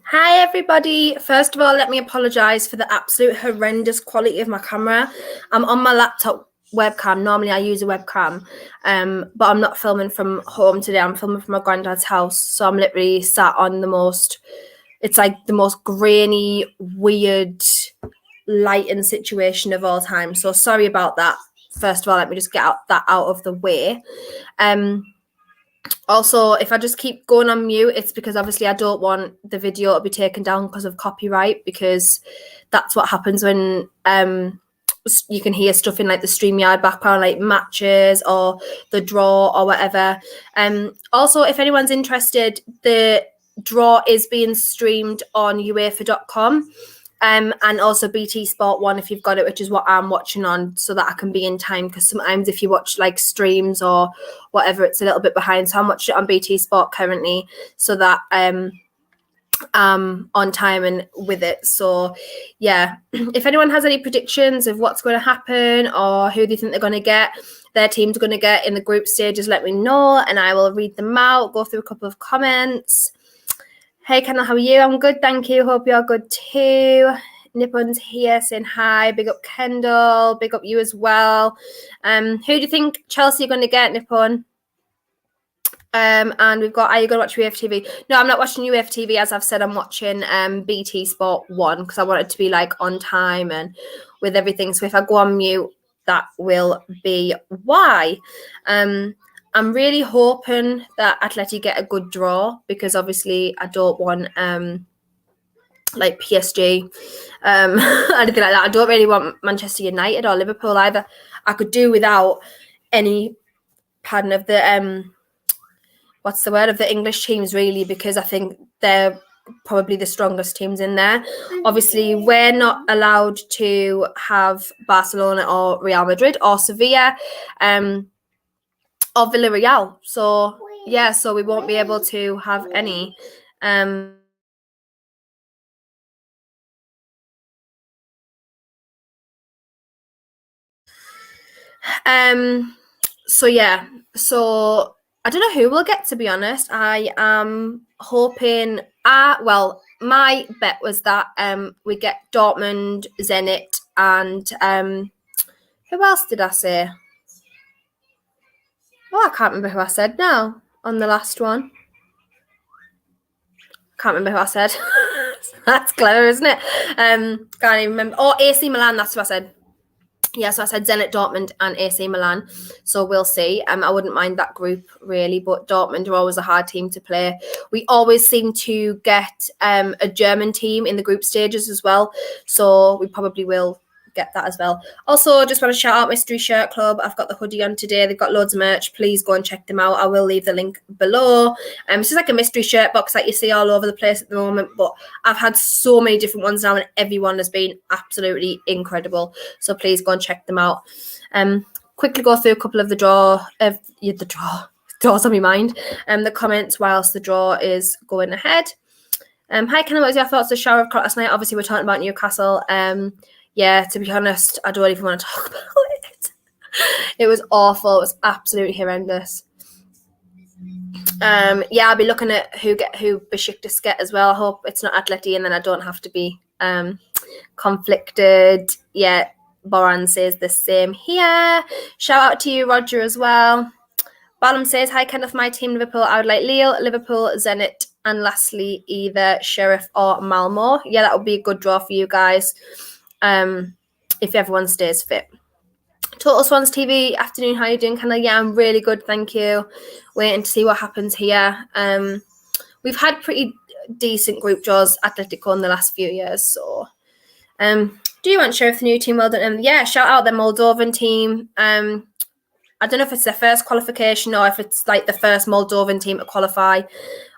Hi everybody. First of all, let me apologize for the absolute horrendous quality of my camera. I'm on my laptop webcam. Normally I use a webcam, but I'm not filming from home today. I'm filming from my granddad's house. So I'm literally sat on it's like the most grainy, weird lighting situation of all time. So sorry about that. First of all, let me just get that out of the way. Also, if I just keep going on mute, it's because obviously I don't want the video to be taken down because of copyright, because that's what happens when you can hear stuff in like the StreamYard background, like matches or the draw or whatever. Also, if anyone's interested, the draw is being streamed on Uefa.com. And also BT Sport 1 if you've got it, which is what I'm watching on, so that I can be in time, because sometimes if you watch like streams or whatever, it's a little bit behind. So I'm watching it on BT Sport currently, so that I'm on time and with it. So yeah, if anyone has any predictions of what's going to happen or who they think they're going to get, their team's going to get in the group stages, let me know and I will read them out, go through a couple of comments. Hey, Kendall, how are you? I'm good, thank you. Hope you're good too. Nippon's here saying hi. Big up Kendall. Big up you as well. Who do you think Chelsea are going to get, Nippon? And we've got, are you going to watch Uefa TV? No, I'm not watching Uefa TV. As I've said, I'm watching BT Sport 1 because I want it to be like on time and with everything. So if I go on mute, that will be why. I'm really hoping that Atleti get a good draw, because obviously I don't want like PSG, anything like that. I don't really want Manchester United or Liverpool either. I could do without any pattern of the what's the word, of the English teams, really, because I think they're probably the strongest teams in there. Obviously, we're not allowed to have Barcelona or Real Madrid or Sevilla. Or Villarreal. So yeah, so we won't be able to have any. So yeah, so I don't know who we'll get, to be honest. I am hoping well, my bet was that we get Dortmund, Zenit, and who else did I say? Oh, I can't remember who I said now on the last one. Can't remember who I said. That's clever, isn't it? Can't even remember. Oh, AC Milan, that's what I said. Yeah, so I said Zenit, Dortmund and AC Milan. So we'll see. I wouldn't mind that group, really, but Dortmund are always a hard team to play. We always seem to get a German team in the group stages as well. So we probably will get that as well. Also, just want to shout out Mystery Shirt Club. I've got the hoodie on today. They've got loads of merch. Please go and check them out. I will leave the link below. This is like a mystery shirt box that you see all over the place at the moment, but I've had so many different ones now and everyone has been absolutely incredible. So please go and check them out. Quickly go through a couple of the draws on my mind. The comments whilst the draw is going ahead. Hi, Ken, what was your thoughts of the shower of clock last night? Obviously, we're talking about Newcastle. Yeah, to be honest, I don't even want to talk about it. It was awful. It was absolutely horrendous. Yeah, I'll be looking at who Besiktas get as well. I hope it's not Atleti, and then I don't have to be conflicted. Yeah, Boran says the same here. Shout out to you, Roger, as well. Balam says, hi, Kenneth, my team, Liverpool. I would like Lille, Liverpool, Zenit, and lastly, either Sheriff or Malmo. Yeah, that would be a good draw for you guys. If everyone stays fit. Total Swans TV afternoon, how are you doing, Kendall? Yeah, I'm really good, thank you. Waiting to see what happens here. We've had pretty decent group draws, Atletico, in the last few years. So, do you want Sheriff, the new team? Well done. Yeah, shout out the Moldovan team. I don't know if it's their first qualification or if it's like the first Moldovan team to qualify.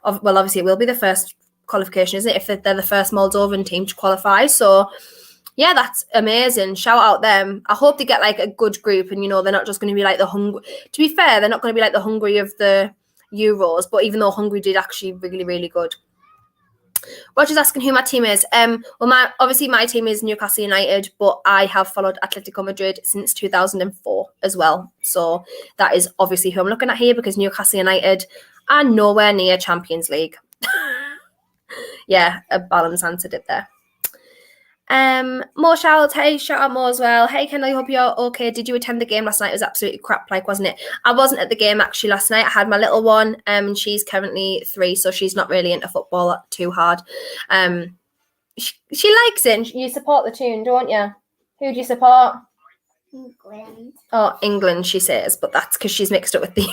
Well, obviously it will be the first qualification, isn't it? If they're the first Moldovan team to qualify. So, yeah, that's amazing. Shout out them. I hope they get like a good group and, they're not just going to be like the Hungary. To be fair, they're not going to be like the Hungary of the Euros, but even though Hungary did actually really, really good. Roger's asking who my team is. Well, obviously my team is Newcastle United, but I have followed Atletico Madrid since 2004 as well. So that is obviously who I'm looking at here, because Newcastle United are nowhere near Champions League. yeah, a balance answered it there. More shout-outs. Hey, shout out more as well. Hey Kendall, I hope you're okay. Did you attend the game last night? It was absolutely crap, wasn't it? I wasn't at the game actually last night. I had my little one, and she's currently 3, so she's not really into football too hard. She likes it, and you support the team, don't you? Who do you support? England. Oh, England, she says, but that's because she's mixed up with the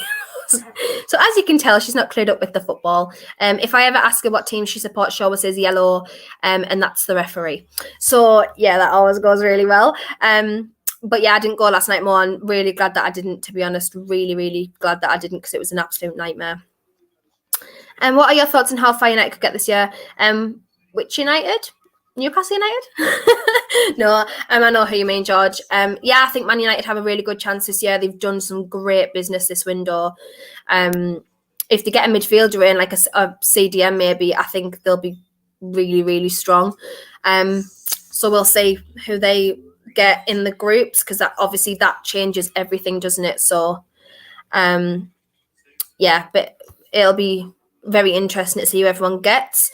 So as you can tell, she's not cleared up with the football. If I ever ask her what team she supports, she always says yellow, and that's the referee. So yeah, that always goes really well. But yeah, I didn't go last night more. I'm really glad that I didn't, to be honest. Really, really glad that I didn't, because it was an absolute nightmare. And what are your thoughts on how far United could get this year? Which United? Newcastle United? No, I know who you mean, George. Yeah, I think Man United have a really good chance this year. They've done some great business this window. If they get a midfielder in, like a CDM maybe, I think they'll be really, really strong. So we'll see who they get in the groups, because obviously that changes everything, doesn't it? So, yeah, but it'll be very interesting to see who everyone gets.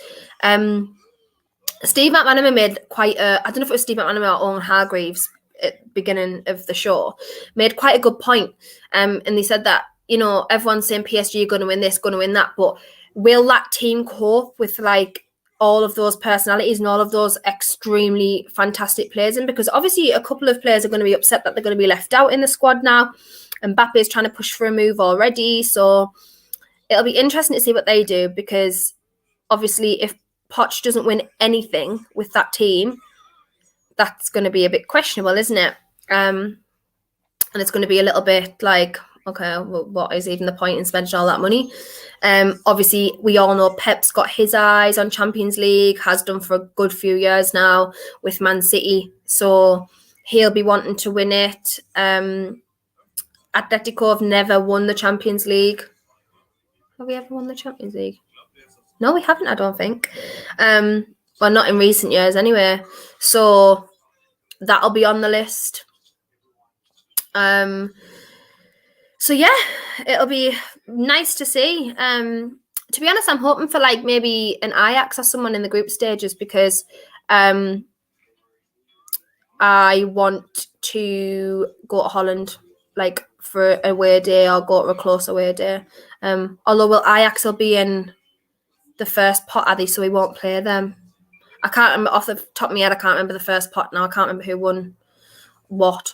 Steve McManaman made quite I don't know if it was Steve McManaman or Owen Hargreaves at the beginning of the show, made quite a good point. And they said that, everyone's saying PSG are going to win this, going to win that, but will that team cope with like all of those personalities and all of those extremely fantastic players? And because obviously a couple of players are going to be upset that they're going to be left out in the squad now. And Mbappe is trying to push for a move already. So it'll be interesting to see what they do, because obviously if Poch doesn't win anything with that team, that's going to be a bit questionable, isn't it? And it's going to be a little bit like, okay, well, what is even the point in spending all that money? Obviously, we all know Pep's got his eyes on Champions League, has done for a good few years now with Man City. So he'll be wanting to win it. Atletico have never won the Champions League. Have we ever won the Champions League? No, we haven't, I don't think. Well, not in recent years anyway. So that'll be on the list. So yeah, it'll be nice to see. To be honest, I'm hoping for like maybe an Ajax or someone in the group stages, because I want to go to Holland like for an away day, or go to a close away day. Although Ajax will be in the first pot, are they? So we won't play them. I can't remember off the top of my head. I can't remember the first pot now. I can't remember who won what.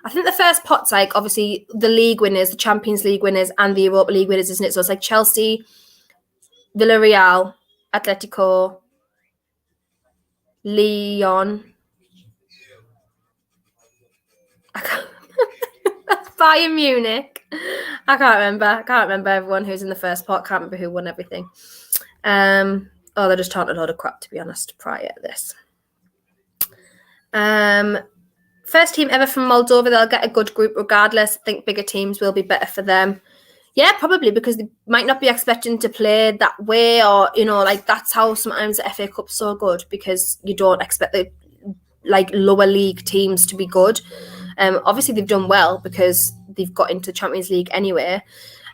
I think the first pot's like obviously the league winners, the Champions League winners, and the Europa League winners, isn't it? So it's like Chelsea, Villarreal, Atletico, Lyon. That's Bayern Munich. I can't remember everyone who's in the first pot. Can't remember who won everything. They're just talking a load of crap, to be honest, prior to this. First team ever from Moldova, they'll get a good group regardless. I think bigger teams will be better for them. Yeah, probably, because they might not be expecting to play that way, or, like that's how sometimes the FA Cup's so good, because you don't expect the like lower league teams to be good. Obviously they've done well because they've got into the Champions League anyway.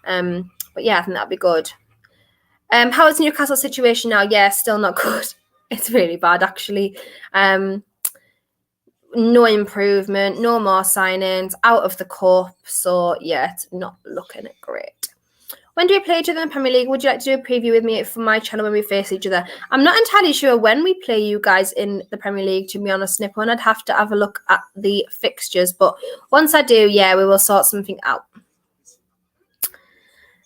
But yeah, I think that'd be good. How is Newcastle's situation now? Yeah, still not good. It's really bad, actually. No improvement, no more signings, out of the cup. So yeah, it's not looking great. When do we play each other in the Premier League? Would you like to do a preview with me for my channel when we face each other? I'm not entirely sure when we play you guys in the Premier League, to be honest, Nippo, and I'd have to have a look at the fixtures. But once I do, yeah, we will sort something out.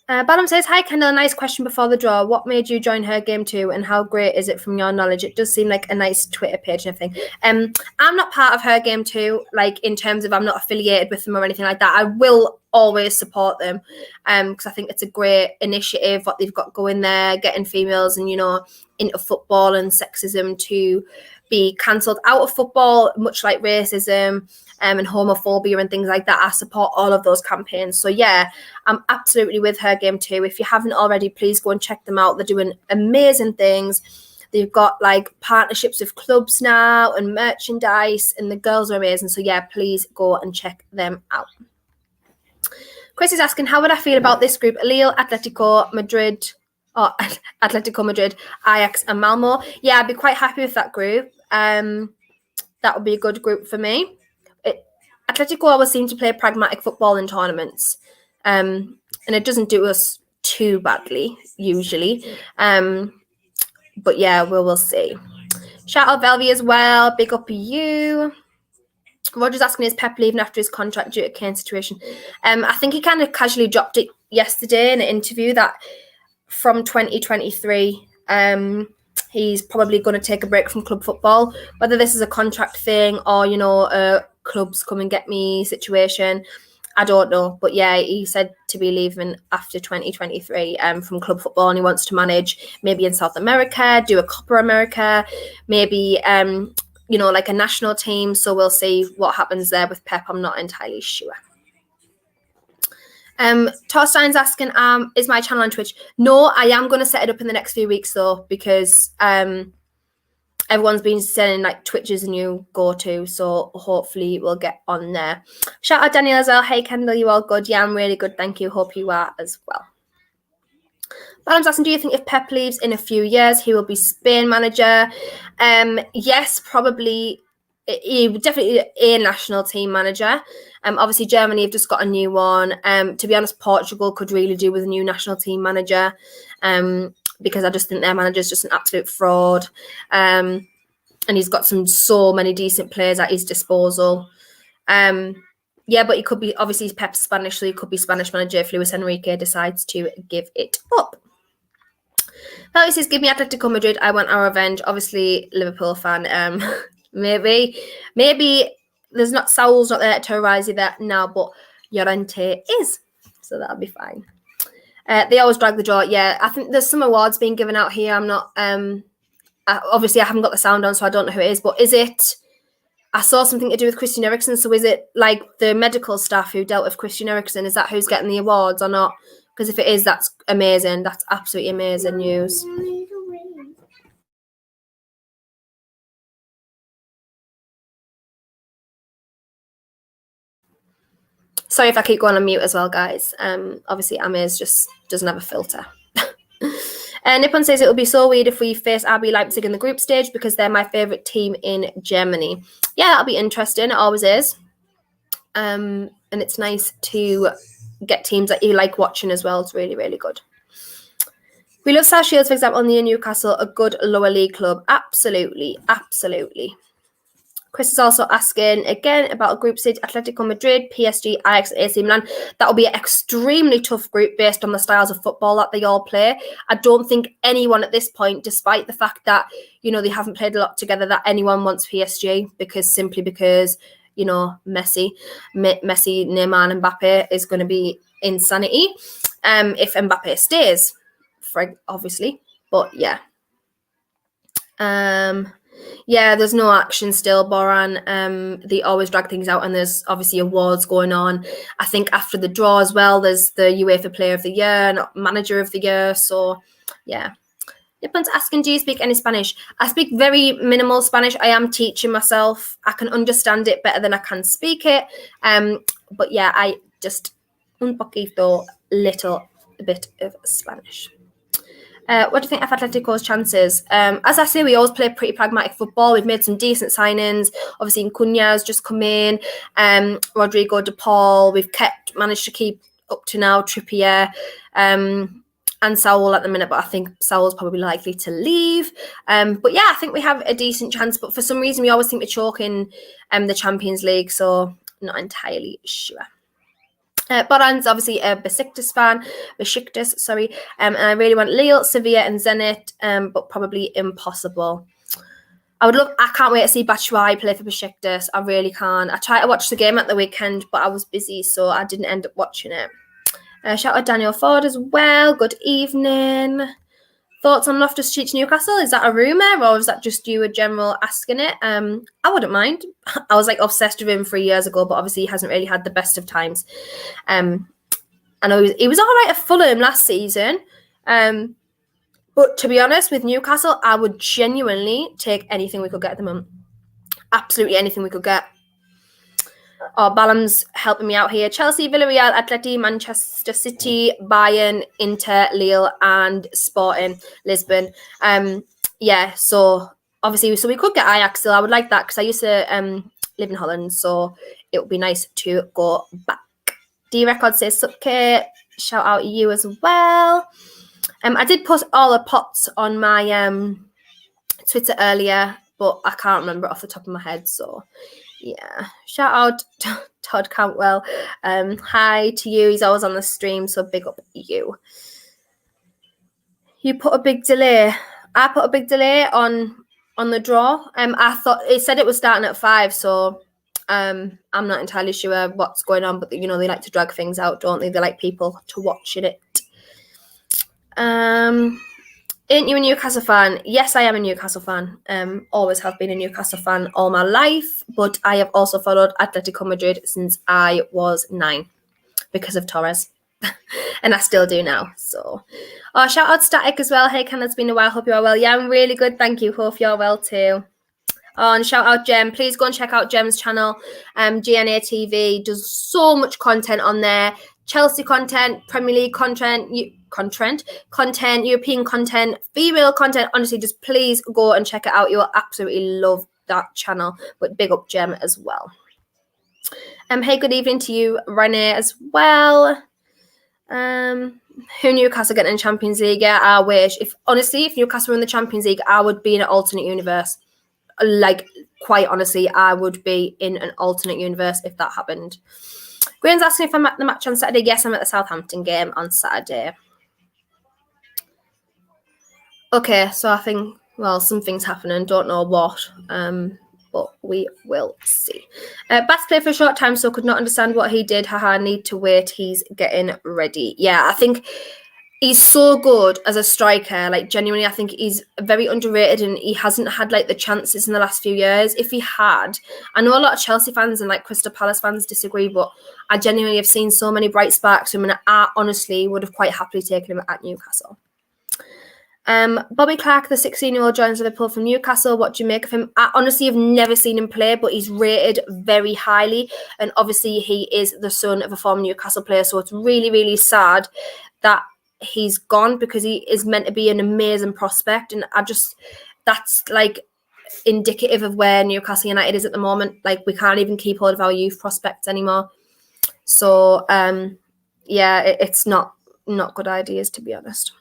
Bottom says, hi Kendall, nice question before the draw. What made you join Her Game 2 and how great is it from your knowledge? It does seem like a nice Twitter page and everything. I'm not part of Her Game 2, like in terms of I'm not affiliated with them or anything like that. I will always support them because I think it's a great initiative what they've got going there, getting females and, into football and sexism to be cancelled out of football, much like racism and homophobia and things like that. I support all of those campaigns. So yeah, I'm absolutely with Her Game 2. If you haven't already, please go and check them out. They're doing amazing things. They've got like partnerships with clubs now and merchandise, and the girls are amazing. So yeah, please go and check them out. Chris is asking, how would I feel about this group? Lille, Atletico, Madrid, Oh, Atletico Madrid, Ajax, and Malmo. Yeah, I'd be quite happy with that group. That would be a good group for me. Atletico always seem to play pragmatic football in tournaments, and it doesn't do us too badly usually. But yeah, we'll see. Shout out Velvy as well. Big up you. Roger's asking, is Pep leaving after his contract due to Kane's situation? I think he kind of casually dropped it yesterday in an interview that from 2023, he's probably going to take a break from club football. Whether this is a contract thing or, clubs come and get me situation, I don't know. But yeah, he said to be leaving after 2023 from club football, and he wants to manage maybe in South America, do a Copa America, maybe like a national team. So we'll see what happens there with Pep. I'm not entirely sure. Torstein's asking, is my channel on Twitch? No, I am going to set it up in the next few weeks though, because everyone's been sending like Twitches and you go to, so hopefully we'll get on there. Shout out Daniel as well. Hey Kendall, you all good? Yeah, I'm really good, thank you. Hope you are as well. Balam's asking, do you think if Pep leaves in a few years, he will be Spain manager? Yes, probably. He would definitely a national team manager. Obviously, Germany have just got a new one. To be honest, Portugal could really do with a new national team manager, because I just think their manager is just an absolute fraud. And he's got so many decent players at his disposal. Yeah, but he could be, obviously he's Pep's Spanish, so he could be Spanish manager if Luis Enrique decides to give it up. He says, give me Atletico Madrid. I want our revenge. Obviously, Liverpool fan. Maybe there's not Saul's not there to terrorise you there now, but Llorente is, so that'll be fine. They always drag the draw. Yeah, I think there's some awards being given out here. I'm not. Obviously, I haven't got the sound on, so I don't know who it is. But is it? I saw something to do with Christian Eriksen. So is it like the medical staff who dealt with Christian Eriksen? Is that who's getting the awards or not? Because if it is, that's amazing. That's absolutely amazing news. Sorry if I keep going on mute as well, guys. Obviously, Amaz just doesn't have a filter. Nippon says it would be so weird if we face RB Leipzig in the group stage because they're my favourite team in Germany. Yeah, that'll be interesting. It always is. And it's nice to get teams that you like watching as well. It's really, really good. We love South Shields, for example, near Newcastle, a good lower league club. Absolutely, absolutely. Chris is also asking again about a group stage: Atletico Madrid, PSG, Ajax, AC Milan. That will be an extremely tough group based on the styles of football that they all play. I don't think anyone at this point, despite the fact that they haven't played a lot together, that anyone wants PSG because Messi, Neymar, and Mbappe is going to be insanity. If Mbappe stays, obviously, but yeah. Yeah, there's no action still, Boran. They always drag things out, and there's obviously awards going on. I think after the draw as well, there's the UEFA Player of the Year, not Manager of the Year. So, yeah. Nippon's asking, do you speak any Spanish? I speak very minimal Spanish. I am teaching myself. I can understand it better than I can speak it. But yeah, I just un poquito, little bit of Spanish. What do you think of Atletico's chances? As I say, we always play pretty pragmatic football. We've made some decent signings. Obviously, Cunha's just come in. Rodrigo De Paul. We've managed to keep up to now Trippier and Saul at the minute, but I think Saul's probably likely to leave. But yeah, I think we have a decent chance. But for some reason, we always think we're chalking the Champions League, so not entirely sure. Boran's obviously a Besiktas fan, and I really want Lille, Sevilla, and Zenit, but probably impossible. I can't wait to see Batshuayi play for Besiktas. I really can't. I tried to watch the game at the weekend, but I was busy, so I didn't end up watching it. Shout out Daniel Ford as well. Good evening. Thoughts on Loftus-Cheek to Newcastle? Is that a rumour, or is that just you a general asking it? I wouldn't mind. I was obsessed with him 3 years ago, but obviously he hasn't really had the best of times. I know he was all right at Fulham last season. But to be honest, with Newcastle, I would genuinely take anything we could get at the moment. Absolutely anything we could get. Balam's helping me out here. Chelsea, Villarreal, Atleti, Manchester City, Bayern, Inter, Lille, and Sporting Lisbon. So obviously, we could get Ajax still. I would like that because I used to live in Holland, so it would be nice to go back. D Record says Supke. Shout out you as well. I did put all the pots on my Twitter earlier, but I can't remember it off the top of my head, so yeah. Shout out Todd Cantwell. Hi to you. He's always on the stream, so big up you. You put a big delay. I put a big delay on the draw. I thought it said it was starting at 5, so I'm not entirely sure what's going on, but they like to drag things out, don't they? They like people to watch it. Ain't you a Newcastle fan? Yes, I am a Newcastle fan. Always have been a Newcastle fan all my life, but I have also followed Atletico Madrid since I was 9 because of Terrace. And I still do now. So, shout out Static as well. Hey, Ken, it's been a while. Hope you are well. Yeah, I'm really good. Thank you. Hope you're well too. And shout out Jem. Please go and check out Jem's channel. GNA TV does so much content on there. Chelsea content, Premier League content, European content, female content. Honestly, just please go and check it out. You'll absolutely love that channel. But big up Jem as well. Hey, good evening to you, Renee, as well. Who Newcastle getting in Champions League? Yeah, I wish. If Newcastle were in the Champions League, I would be in an alternate universe. Like, quite honestly, I would be in an alternate universe if that happened. Graham's asking if I'm at the match on Saturday. Yes, I'm at the Southampton game on Saturday. Okay, so I think, something's happening. Don't know what, but we will see. Bass played for a short time, so could not understand what he did. Haha, need to wait. He's getting ready. Yeah, I think he's so good as a striker. Like, genuinely, I think he's very underrated and he hasn't had, the chances in the last few years. If he had, I know a lot of Chelsea fans and, Crystal Palace fans disagree, but I genuinely have seen so many bright sparks from him and I honestly would have quite happily taken him at Newcastle. Bobby Clark, the 16-year-old, joins Liverpool from Newcastle. What do you make of him? I honestly have never seen him play, but he's rated very highly. And obviously, he is the son of a former Newcastle player. So it's really, really sad that he's gone because he is meant to be an amazing prospect. And that's indicative of where Newcastle United is at the moment. We can't even keep hold of our youth prospects anymore. So, it's not good ideas, to be honest.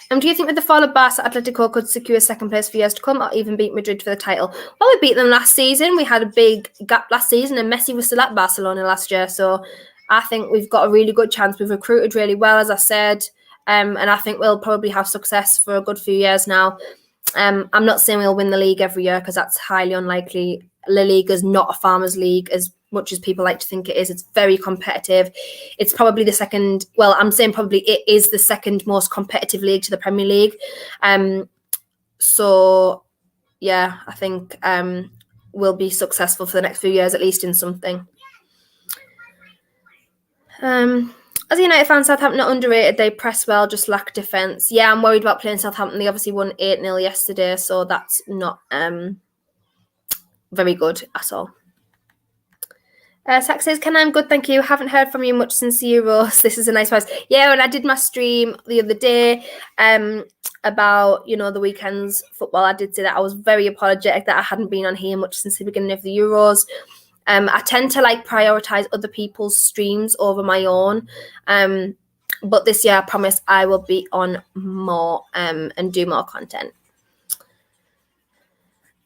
Do you think with the fall of Barca, Atletico could secure second place for years to come or even beat Madrid for the title? Well, we beat them last season. We had a big gap last season and Messi was still at Barcelona last year. So I think we've got a really good chance. We've recruited really well, as I said, and I think we'll probably have success for a good few years now. I'm not saying we'll win the league every year because that's highly unlikely. La Liga is not a farmers' league as much as people like to think it is. It's very competitive. It's probably the second, I'm saying probably it is the second most competitive league to the Premier League. So, yeah, I think we'll be successful for the next few years, at least in something. As a United fan, Southampton are underrated. They press well, just lack defence. Yeah, I'm worried about playing Southampton. They obviously won 8-0 yesterday, so that's not very good at all. Sax says, Ken, I'm good, thank you. Haven't heard from you much since the Euros. This is a nice prize. Yeah, and I did my stream the other day about, the weekend's football. I did say that I was very apologetic that I hadn't been on here much since the beginning of the Euros. I tend to prioritise other people's streams over my own. But this year, I promise I will be on more and do more content.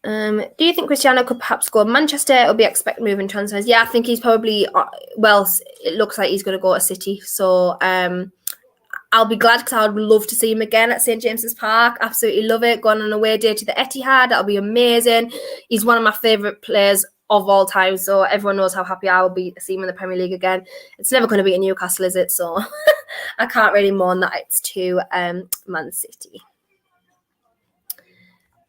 Do you think Cristiano could perhaps go to Manchester or be expected moving transfers? Yeah, I think he's probably, it looks like he's going to go to City. So I'll be glad because I would love to see him again at St. James's Park. Absolutely love it. Going on a away day to the Etihad, that'll be amazing. He's one of my favourite players of all time. So everyone knows how happy I will be to see him in the Premier League again. It's never going to be in Newcastle, is it? So I can't really mourn that it's to Man City.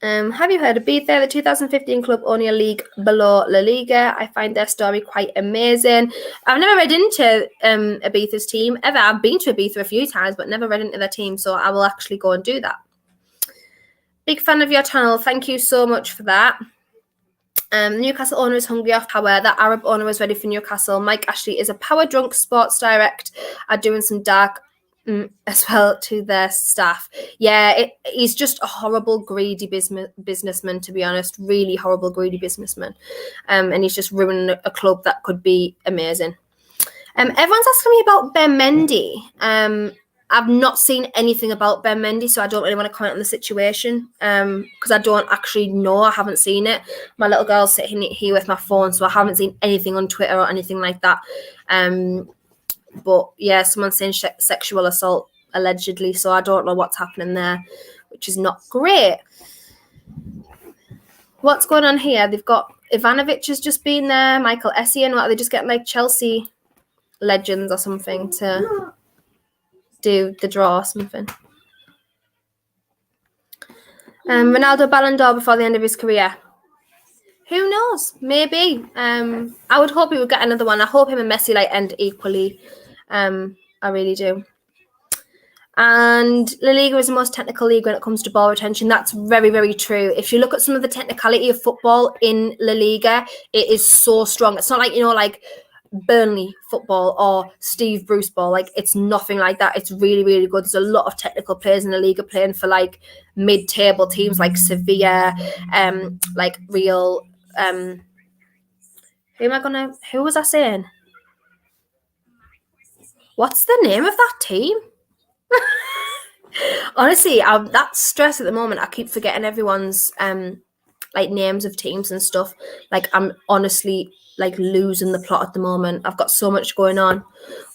Have you heard of Ibiza, the 2015 club only a league below La Liga? I find their story quite amazing. I've never read into Ibiza's team ever. I've been to Ibiza a few times, but never read into their team, so I will actually go and do that. Big fan of your channel. Thank you so much for that. Newcastle owner is hungry off power. That Arab owner is ready for Newcastle. Mike Ashley is a power drunk. Sports Direct are doing some dark as well to their staff. Yeah, he's just a horrible, greedy businessman, to be honest. Really horrible, greedy businessman. And he's just ruining a club that could be amazing. Everyone's asking me about Ben Mendy. I've not seen anything about Ben Mendy, so I don't really want to comment on the situation because I don't actually know. I haven't seen it. My little girl's sitting here with my phone, so I haven't seen anything on Twitter or anything like that. But yeah, someone's saying sexual assault allegedly, so I don't know what's happening there, which is not great. What's going on here? They've got Ivanovic has just been there, Michael Essien. What are they just getting like Chelsea legends or something to do the draw or something? Ronaldo Ballon d'Or before the end of his career. Who knows? Maybe. I would hope he would get another one. I hope him and Messi like end equally. I really do. And La Liga is the most technical league when it comes to ball retention. That's very, very true. If you look at some of the technicality of football in La Liga, it is so strong. It's not like, like Burnley football or Steve Bruce ball. Like, it's nothing like that. It's really, really good. There's a lot of technical players in La Liga playing for like mid-table teams like Sevilla, like Real. Who was I saying? What's the name of that team? Honestly, I'm that stressed at the moment. I keep forgetting everyone's like names of teams and stuff. Like, I'm honestly like losing the plot at the moment. I've got so much going on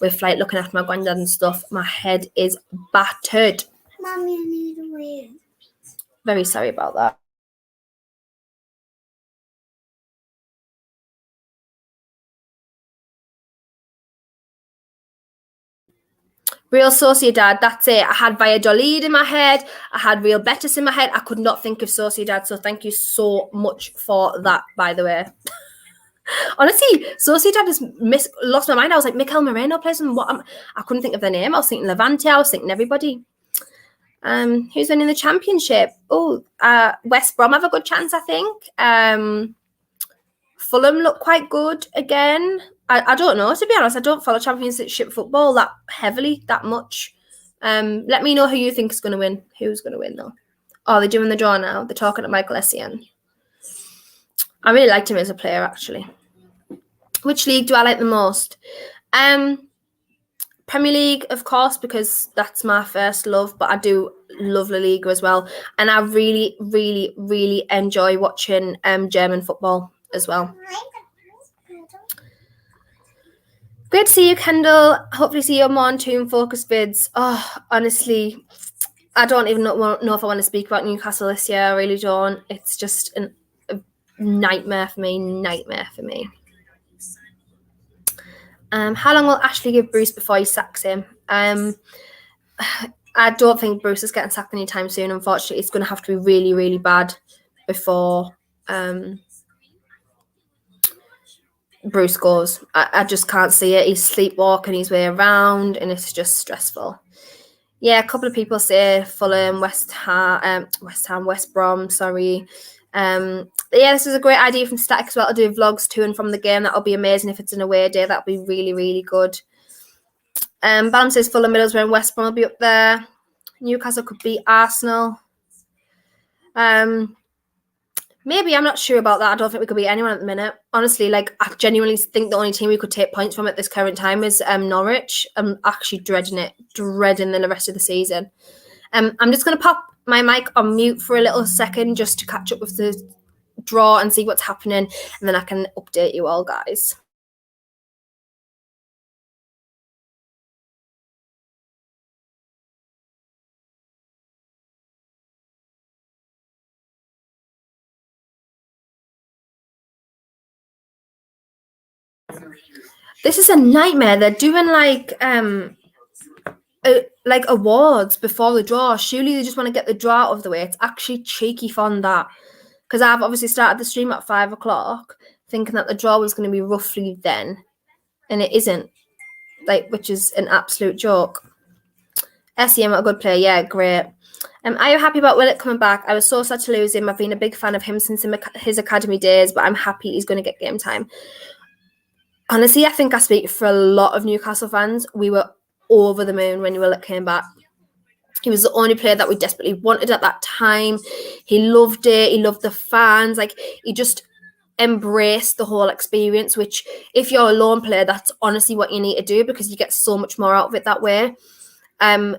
with like looking after my granddad and stuff. My head is battered. Mommy, I need a wig. Very sorry about that. Real Sociedad, that's it. I had Valladolid in my head. I had Real Betis in my head. I could not think of Sociedad, so thank you so much for that, by the way. Honestly, Sociedad just lost my mind. I was like, Mikel Moreno plays them. I couldn't think of their name. I was thinking Levante. I was thinking everybody. Who's winning the championship? Oh, West Brom have a good chance, I think. Fulham look quite good again. I don't know, to be honest. I don't follow championship football that heavily, that much. Let me know who you think is going to win. Who's going to win, though? Oh, they're doing the draw now. They're talking to Michael Essien. I really liked him as a player, actually. Which league do I like the most? Premier League, of course, because that's my first love, but I do love La Liga as well. And I really, really, really enjoy watching German football as well. Great to see you, Kendall. Hopefully see you more on Toon Focus vids. Oh, honestly, I don't even know if I want to speak about Newcastle this year. I really don't. It's just a nightmare for me. How long will Ashley give Bruce before he sacks him? I don't think Bruce is getting sacked anytime soon. Unfortunately, it's going to have to be really, really bad before Bruce goes. I just can't see it. He's sleepwalking his way around, and it's just stressful. Yeah, a couple of people say Fulham, West Brom. Sorry. Yeah, this is a great idea from Static as well to do vlogs to and from the game. That'll be amazing if it's an away day. That'll be really, really good. Bam says Fulham, Middlesbrough, and West Brom will be up there. Newcastle could beat Arsenal. Maybe, I'm not sure about that. I don't think we could beat anyone at the minute. Honestly, like, I genuinely think the only team we could take points from at this current time is Norwich. I'm actually dreading the rest of the season. I'm just going to pop my mic on mute for a little second just to catch up with the draw and see what's happening, and then I can update you all, guys. This is a nightmare. They're doing like awards before the draw. Surely they just want to get the draw out of the way. It's actually cheeky fun, that, because I've obviously started the stream at 5 o'clock thinking that the draw was going to be roughly then, and it isn't, like, which is an absolute joke. SEM, a good player, yeah, great. Are you happy about Willett coming back? I was so sad to lose him. I've been a big fan of him since his academy days, but I'm happy he's going to get game time. Honestly, I think I speak for a lot of Newcastle fans. We were over the moon when Willett came back. He was the only player that we desperately wanted at that time. He loved it. He loved the fans. Like, he just embraced the whole experience, which if you're a lone player, that's honestly what you need to do, because you get so much more out of it that way. And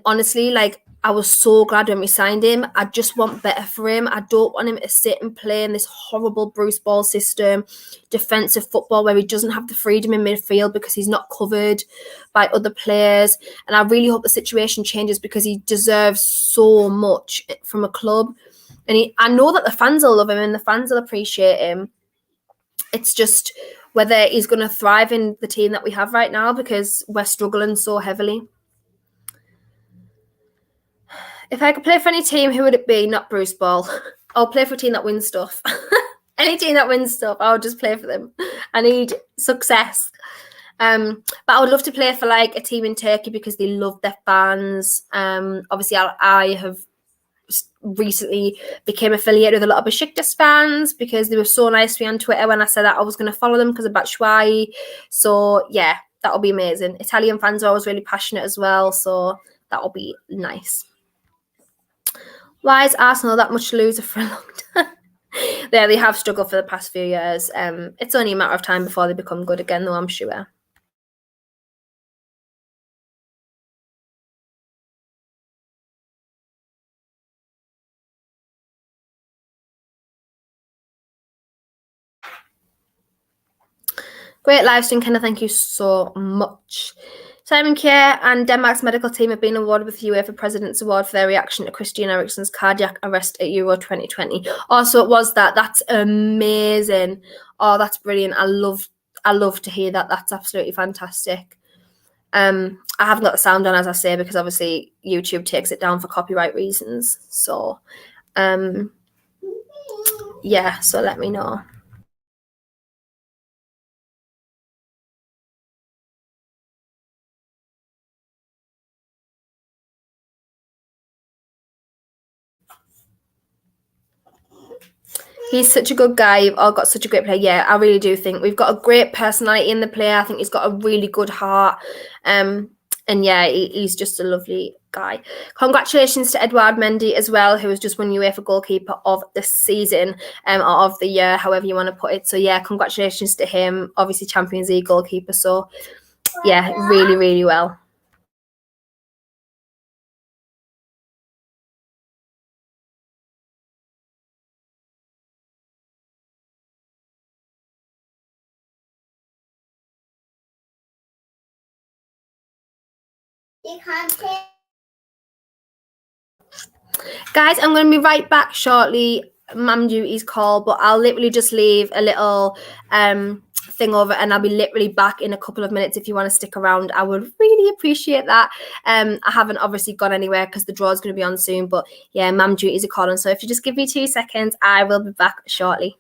honestly, like, I was so glad when we signed him. I just want better for him. I don't want him to sit and play in this horrible Bruce Ball system, defensive football, where he doesn't have the freedom in midfield because he's not covered by other players. And I really hope the situation changes, because he deserves so much from a club. And I know that the fans will love him and the fans will appreciate him. It's just whether he's going to thrive in the team that we have right now, because we're struggling so heavily. If I could play for any team, who would it be? Not Bruce Ball. I'll play for a team that wins stuff. Any team that wins stuff, I'll just play for them. I need success. But I would love to play for like a team in Turkey, because they love their fans. Obviously, I have recently became affiliated with a lot of Besiktas fans, because they were so nice to me on Twitter when I said that I was going to follow them because of Batshuayi. So yeah, that'll be amazing. Italian fans are always really passionate as well, so that'll be nice. Why is Arsenal that much loser for a long time? Yeah, they have struggled for the past few years. It's only a matter of time before they become good again, though, I'm sure. Great live stream, Kenna. Thank you so much. Simon Kjær and Denmark's medical team have been awarded with the Uefa President's Award for their reaction to Christian Eriksen's cardiac arrest at Euro 2020. Also, it was that. That's amazing. Oh, that's brilliant. I love to hear that. That's absolutely fantastic. I haven't got the sound on, as I say, because obviously YouTube takes it down for copyright reasons. So, yeah, so let me know. He's such a good guy. You've all got such a great player. Yeah, I really do think we've got a great personality in the player. I think he's got a really good heart. And yeah, he's just a lovely guy. Congratulations to Edouard Mendy as well, who has just won UEFA goalkeeper of the season, or of the year, however you want to put it. So yeah, congratulations to him. Obviously Champions League goalkeeper. So yeah, really, really well. Guys, I'm going to be right back shortly. Mum duty's call, but I'll literally just leave a little thing over, and I'll be literally back in a couple of minutes. If you want to stick around, I would really appreciate that. I haven't obviously gone anywhere because the draw's going to be on soon, but yeah, Mum duty's a calling. So if you just give me 2 seconds, I will be back shortly.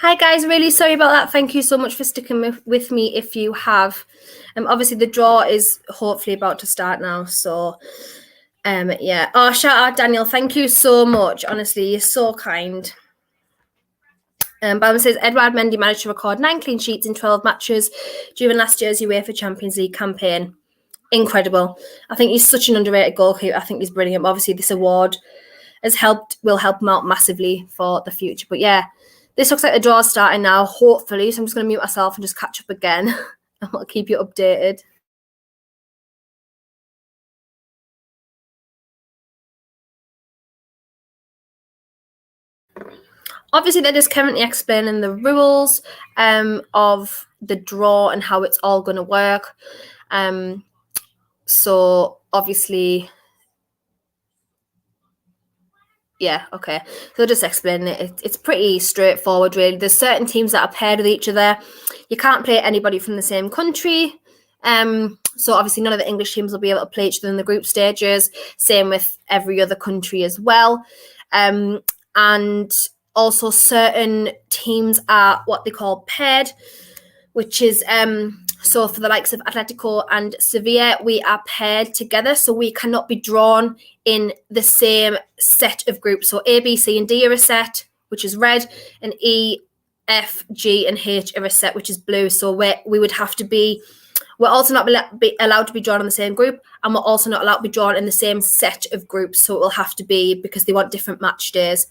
Hi guys, really sorry about that. Thank you so much for sticking with me if you have. Obviously the draw is hopefully about to start now, so yeah. Oh, shout out Daniel, thank you so much. Honestly, you're so kind. Balman says Edouard Mendy managed to record 9 clean sheets in 12 matches during last year's UEFA Champions League campaign. Incredible. I think he's such an underrated goalkeeper. I think he's brilliant. Obviously, this award will help him out massively for the future. But yeah, this looks like the draw's starting now, hopefully. So I'm just going to mute myself and just catch up again. And I'll keep you updated. Obviously, they're just currently explaining the rules of the draw and how it's all going to work. So obviously, yeah, okay. So just explaining it. It's pretty straightforward, really. There's certain teams that are paired with each other. You can't play anybody from the same country. So obviously none of the English teams will be able to play each other in the group stages. Same with every other country as well. And also certain teams are what they call paired, which is so for the likes of Atletico and Sevilla, we are paired together, so we cannot be drawn in the same set of groups. So A, B, C, and D are a set, which is red, and E, F, G, and H are a set, which is blue. So we would have to be. We're also not allowed to be drawn in the same group, and we're also not allowed to be drawn in the same set of groups. So it will have to be because they want different match days.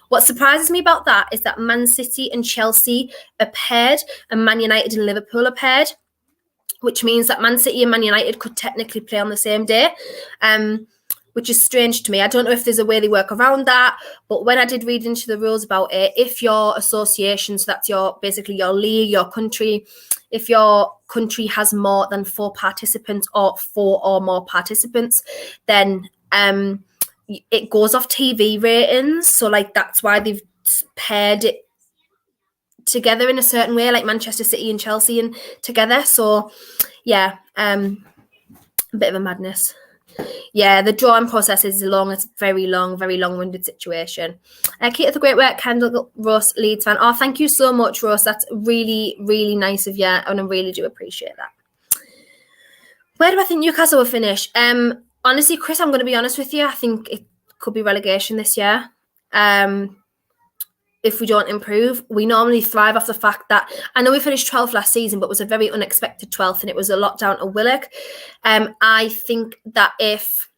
What surprises me about that is that Man City and Chelsea are paired, and Man United and Liverpool are paired, which means that Man City and Man United could technically play on the same day, which is strange to me. I don't know if there's a way they work around that, but when I did read into the rules about it, if your association, so that's basically your league, your country, if your country has more than 4 participants or 4 or more participants, then it goes off TV ratings. So like that's why they've paired it together in a certain way, like Manchester City and Chelsea and together. So yeah, a bit of a madness. Yeah, the drawing process is long. It's very long-winded situation. Keep up the great work, Kendall Ross, Leeds fan. Oh, thank you so much, Ross. That's really, really nice of you, and I really do appreciate that. Where do I think Newcastle will finish? Honestly, Chris, I'm going to be honest with you. I think it could be relegation this year. If we don't improve, we normally thrive off the fact that I know we finished 12th last season, but it was a very unexpected 12th, and it was a lot down to Willock. I think that if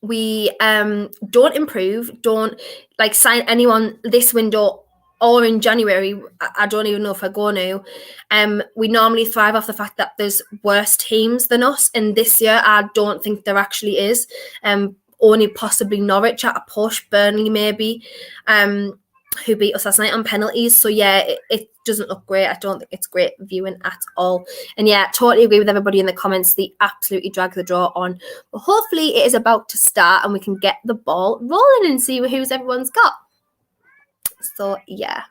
we don't improve, don't like sign anyone this window or in January, I don't even know if we're going to. We normally thrive off the fact that there's worse teams than us, and this year I don't think there actually is. Only possibly Norwich at a push, Burnley maybe, who beat us last night on penalties. So yeah, it doesn't look great. I don't think it's great viewing at all. And yeah, totally agree with everybody in the comments. They absolutely drag the draw on. But hopefully it is about to start and we can get the ball rolling and see who's everyone's got. So yeah.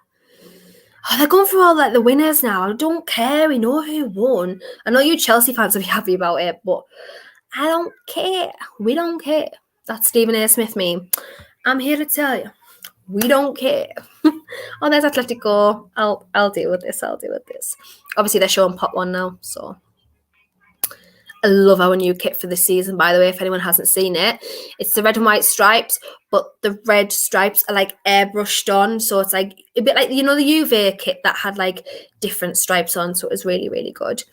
Oh, they're going for all like the winners now. I don't care. We know who won. I know you Chelsea fans will be happy about it, but I don't care. We don't care. That's Stephen A. Smith meme. I'm here to tell you, we don't care. Oh, there's Atletico. I'll deal with this. Obviously, they're showing pot 1 now, so I love our new kit for this season, by the way, if anyone hasn't seen it. It's the red and white stripes, but the red stripes are like airbrushed on. So it's like a bit like, the Uefa kit that had like different stripes on. So it was really, really good.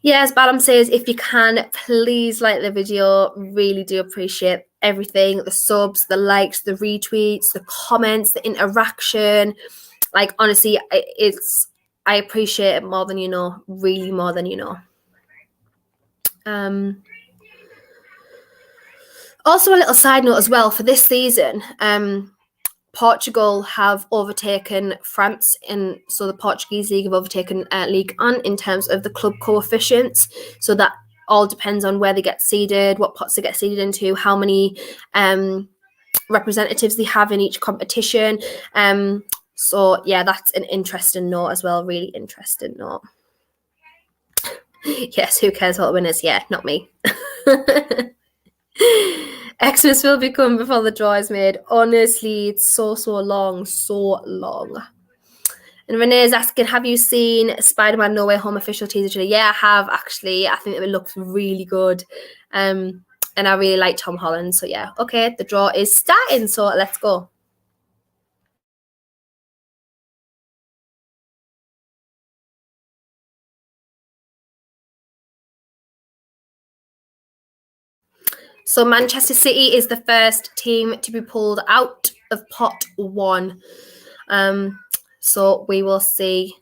Yes, Balam says, if you can, please like the video. Really do appreciate everything. The subs, the likes, the retweets, the comments, the interaction. Like, honestly, I appreciate it more than you know. Really more than you know. Also, a little side note as well, for this season, Portugal have overtaken France, and so the Portuguese league have overtaken Ligue 1 in terms of the club coefficients. So that all depends on where they get seeded, what pots they get seeded into, how many representatives they have in each competition. So yeah, that's an interesting note as well. Really interesting note. Yes, who cares what the winners? Yeah, not me. Xmas will become before the draw is made. Honestly, it's so long. And Renee is asking, have you seen Spider-Man No Way Home official teaser today? Yeah, I have actually. I think it looks really good. And I really like Tom Holland. So yeah, okay, the draw is starting. So let's go. So Manchester City is the first team to be pulled out of pot 1. So we will see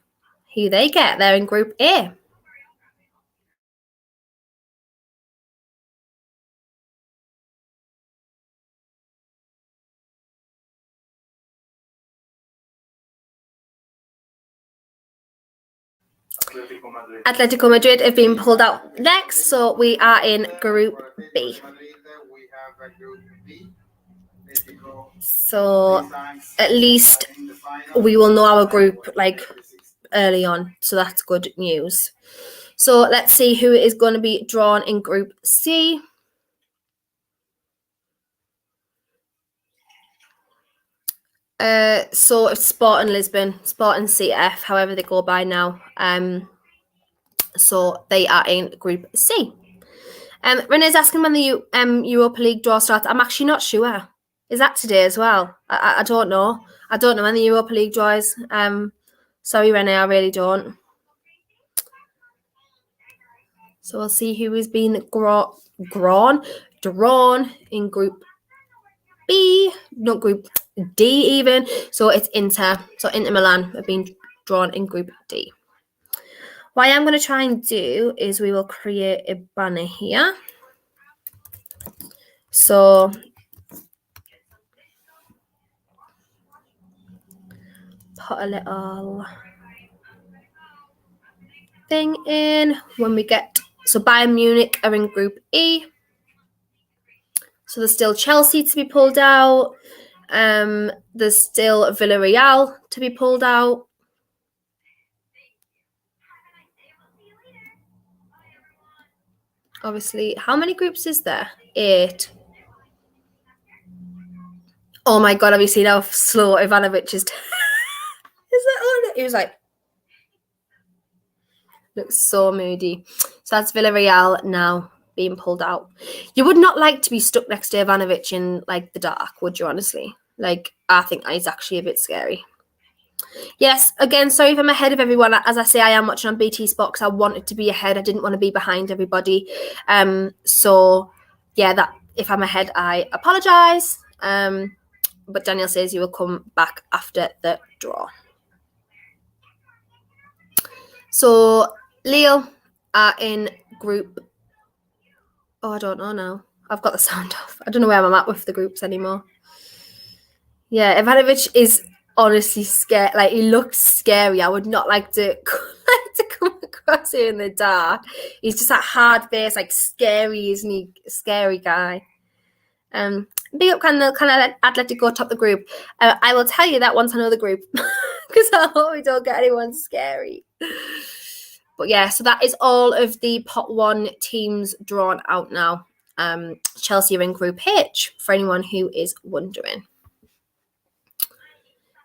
who they get. They're in Group A. Atletico Madrid have been pulled out next, so we are in Group B. So at least we will know our group like early on, so that's good news. So let's see who is going to be drawn in Group C. So it's Sporting Lisbon, Sporting CF, however they go by now. So they are in Group C. Renee's asking when the Europa League draw starts. I'm actually not sure. Is that today as well? I don't know. I don't know when the Europa League draw is. Sorry, Renee, I really don't. So we'll see who has been drawn in Group B, not Group D even. So it's Inter. So Inter Milan have been drawn in Group D. What I'm going to try and do is we will create a banner here. So put a little thing in when we get. So Bayern Munich are in Group E. So there's still Chelsea to be pulled out. There's still Villarreal to be pulled out. Obviously, how many groups is there? 8. Oh my god, have you seen how slow Ivanovic is? Is that on it? He was like, looks so moody. So that's Villarreal now being pulled out. You would not like to be stuck next to Ivanovic in like the dark, would you, honestly? Like, I think that is actually a bit scary. Yes, again, sorry if I'm ahead of everyone. As I say, I am watching on BT Sport because I wanted to be ahead. I didn't want to be behind everybody. So yeah, that if I'm ahead, I apologise. But Daniel says you will come back after the draw. So Lille are in Group. Oh, I don't know now. I've got the sound off. I don't know where I'm at with the groups anymore. Yeah, Ivanovic is honestly scared. Like, he looks scary. I would not like to come across here in the dark. He's just that hard face, like scary, isn't he? Scary guy. Big up kind of Atletico top the group. I will tell you that once I know the group, because I hope we don't get anyone scary. But yeah, so that is all of the pot 1 teams drawn out now. Chelsea are in Group H, for anyone who is wondering.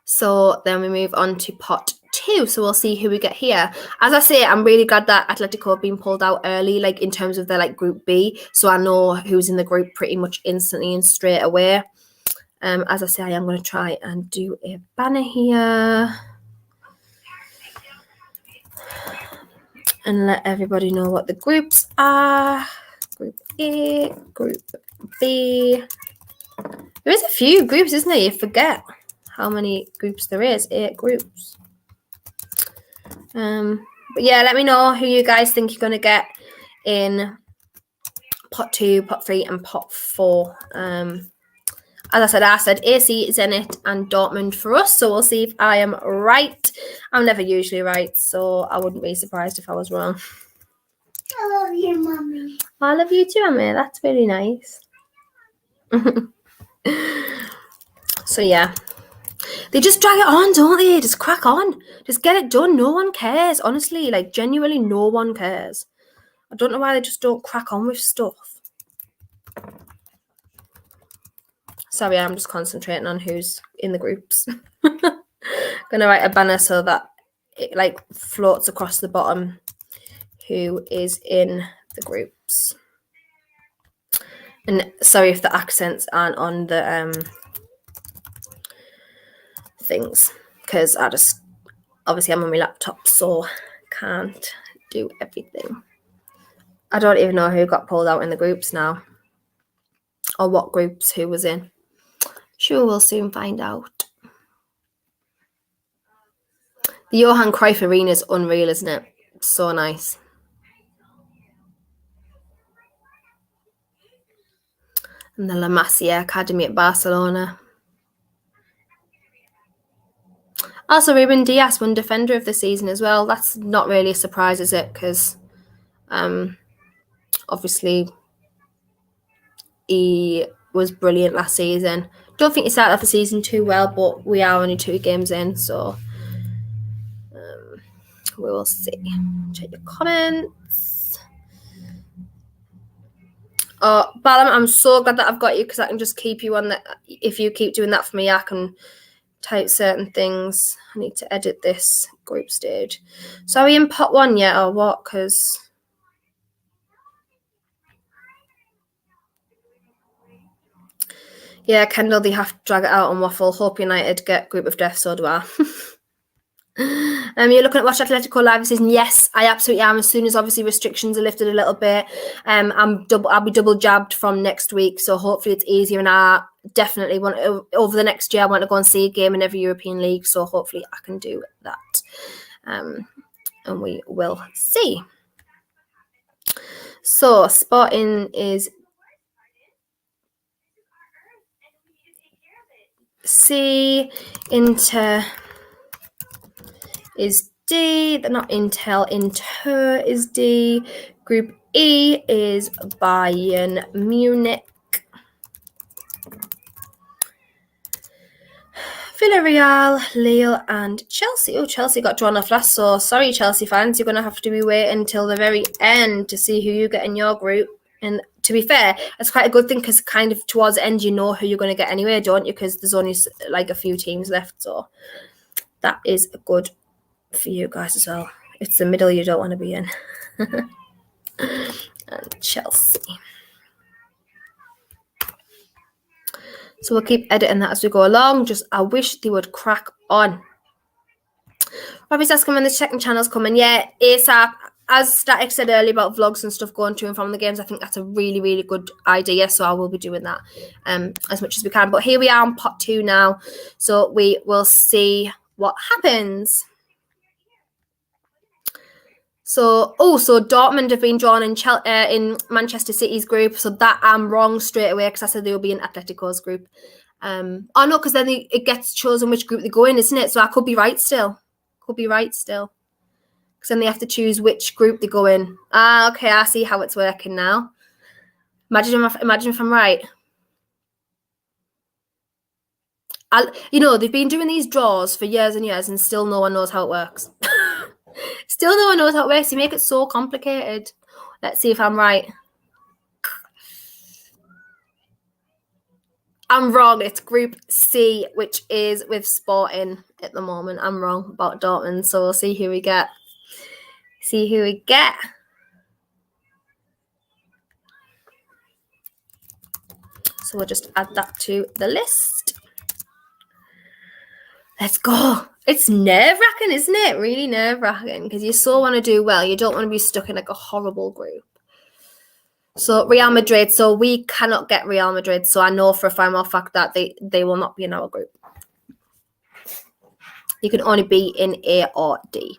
So then we move on to pot 2. So we'll see who we get here. As I say, I'm really glad that Atletico have been pulled out early, like in terms of their like Group B. So I know who's in the group pretty much instantly and straight away. As I say, I am going to try and do a banner here. And let everybody know what the groups are. Group A, Group B. There is a few groups, isn't there? You forget how many groups there is. 8 groups. But yeah, let me know who you guys think you're going to get in pot 2, pot 3, and pot 4. As I said AC, Zenit, and Dortmund for us. So we'll see if I am right. I'm never usually right, so I wouldn't be surprised if I was wrong. I love you, Mommy. I love you too, Amir. That's really nice. So yeah. They just drag it on, don't they? Just crack on. Just get it done. No one cares. Honestly, like genuinely no one cares. I don't know why they just don't crack on with stuff. Sorry, I'm just concentrating on who's in the groups. Gonna write a banner so that it like floats across the bottom who is in the groups. And sorry if the accents aren't on the things, because I just obviously I'm on my laptop, so can't do everything. I don't even know who got pulled out in the groups now, or what groups who was in. Sure, we'll soon find out. The Johan Cruyff Arena is unreal, isn't it? So nice. And the La Masia Academy at Barcelona. Also, Ruben Dias won Defender of the Season as well. That's not really a surprise, is it? Because obviously he was brilliant last season. Don't think he started off the season too well, but we are only 2 games in, so we will see. Check your comments. Oh, Balam, I'm so glad that I've got you, because I can just keep you on that. If you keep doing that for me, I can type certain things. I need to edit this group stage. So are we in pot 1 yet, or what? Because yeah, Kendall, they have to drag it out on Waffle. Hope United get group of death, so do I. You're looking at Watch Atletico live this season. Yes, I absolutely am. As soon as obviously restrictions are lifted a little bit, I'll be double jabbed from next week, so hopefully it's easier. And I definitely want over the next year, I want to go and see a game in every European league, so hopefully I can do that, and we will see. So Sporting is C, Inter is D. They're not Intel. Inter is D. Group E is Bayern Munich. Villarreal, Lille, and Chelsea. Oh, Chelsea got drawn off last, so sorry, Chelsea fans. You're going to have to be waiting until the very end to see who you get in your group. And to be fair, that's quite a good thing, because kind of towards the end, you know who you're going to get anyway, don't you? Because there's only like a few teams left, so that is good for you guys as well. It's the middle you don't want to be in. And Chelsea. So we'll keep editing that as we go along. Just I wish they would crack on. Robbie's asking when the second channel's coming. Yeah, ASAP. As Static said earlier about vlogs and stuff going to and from the games, I think that's a really, really good idea. So I will be doing that as much as we can. But here we are on pot 2 now. So we will see what happens. So Dortmund have been drawn in Manchester City's group. So that I'm wrong straight away, because I said they will be in Atletico's group. Oh no, because then it gets chosen which group they go in, isn't it? So I could be right still. Because then they have to choose which group they go in. Okay, I see how it's working now. Imagine if I'm right. They've been doing these draws for years and years, and still no one knows how it works. Still no one knows how it works. You make it so complicated. Let's see if I'm right. I'm wrong. It's Group C, which is with Sporting at the moment. I'm wrong about Dortmund, so we'll see who we get. So we'll just add that to the list. Let's go. It's nerve-wracking, isn't it? Really nerve-wracking, because you so want to do well. You don't want to be stuck in like a horrible group. So Real Madrid. So we cannot get Real Madrid. So I know for a final fact that they will not be in our group. You can only be in A or D.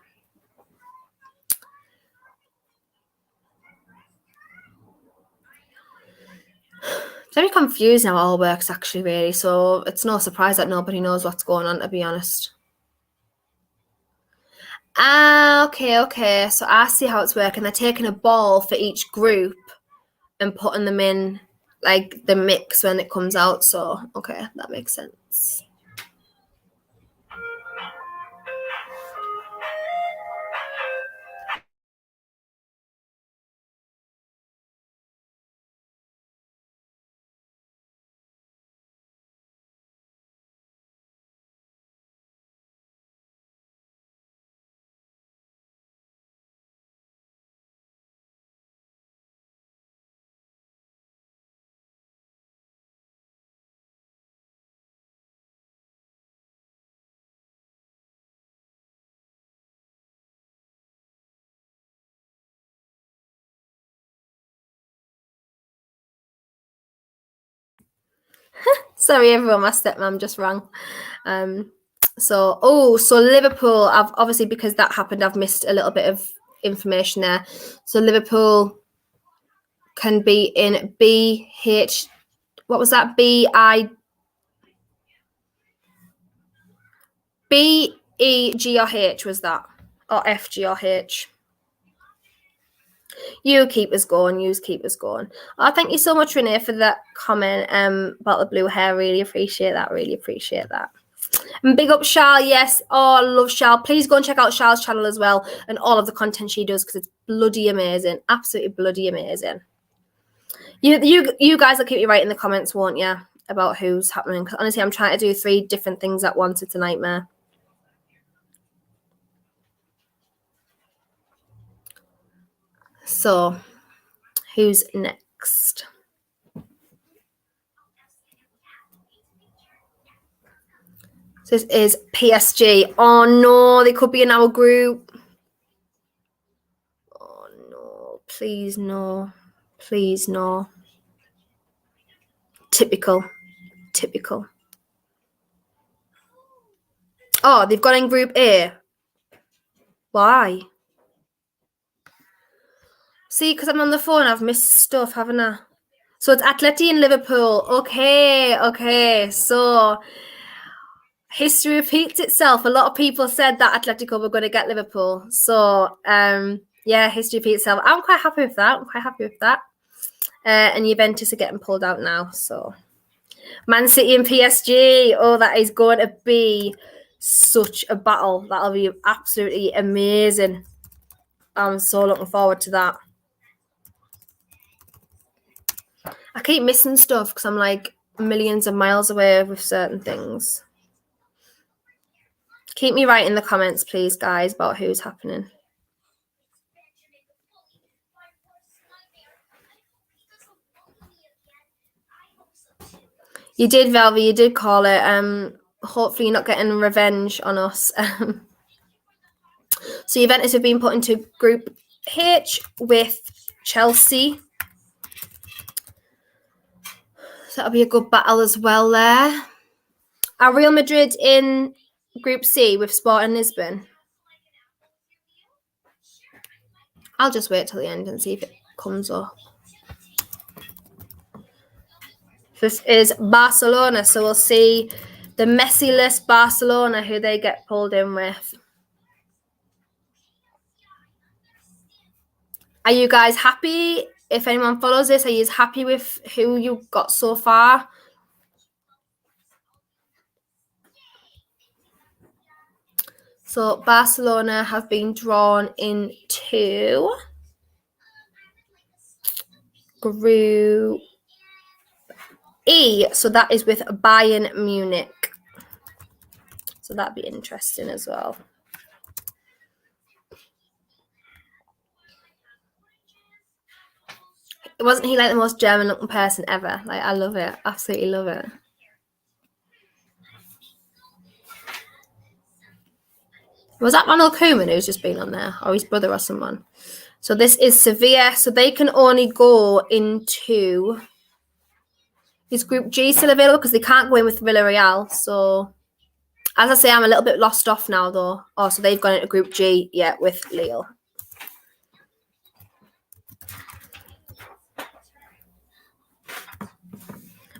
Very confused now how it all works, actually, really. So it's no surprise that nobody knows what's going on, to be honest. Okay. So I see how it's working. They're taking a ball for each group and putting them in like the mix when it comes out. So okay, that makes sense. Sorry, everyone, my stepmom just rang. So Liverpool, I've obviously, because that happened, I've missed a little bit of information there. So Liverpool can be in BH. What was that? BEG or H was that? Or FG or H? You keep us going. Oh, thank you so much, Renee, for that comment about the blue hair. Really appreciate that. And big up Charles, yes. Oh, I love Charles. Please go and check out Charles' channel as well and all of the content she does, because it's bloody amazing. Absolutely bloody amazing. You guys will keep me right in the comments, won't you, about who's happening? Because honestly, I'm trying to do 3 different things at once. It's a nightmare. So, who's next? So this is PSG. Oh no, they could be in our group. Oh no, please no. Please no. Typical. Oh, they've got in group A. Why? See, because I'm on the phone, I've missed stuff, haven't I? So it's Atleti and Liverpool. Okay. So history repeats itself. A lot of people said that Atletico were going to get Liverpool. So, yeah, history repeats itself. I'm quite happy with that. And Juventus are getting pulled out now. So, Man City and PSG. Oh, that is going to be such a battle. That'll be absolutely amazing. I'm so looking forward to that. I keep missing stuff because I'm like millions of miles away with certain things. Keep me right in the comments, please, guys, about who's happening. You did, Velvy. You did call it. Hopefully you're not getting revenge on us. So Juventus have been put into Group H with Chelsea. So that'll be a good battle as well there. Are Real Madrid in Group C with Sporting Lisbon? I'll just wait till the end and see if it comes up. This is Barcelona, so we'll see the Messi-less Barcelona, who they get pulled in with. Are you guys happy? If anyone follows this, are you happy with who you got so far? So Barcelona have been drawn into Group E. So that is with Bayern Munich. So that'd be interesting as well. Wasn't he like the most German looking person ever? Like, I love it. Absolutely love it. Was that Ronald Koeman who's just been on there? Or his brother or someone? So this is Sevilla. So they can only go into... Is Group G still available? Because they can't go in with Villarreal. So, as I say, I'm a little bit lost off now, though. Oh, so they've gone into Group G, yeah, with Lille.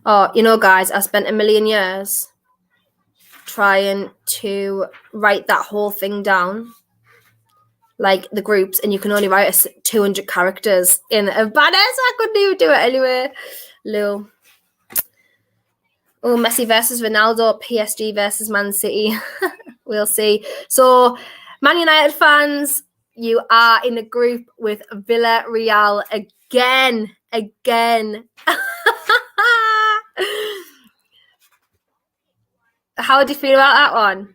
Oh, you know, guys, I spent a million years trying to write that whole thing down, like the groups, and you can only write 200 characters in a banner, so I couldn't even do it anyway. Lil. Oh, Messi versus Ronaldo, PSG versus Man City. We'll see. So, Man United fans, you are in a group with Villarreal again. How do you feel about that one?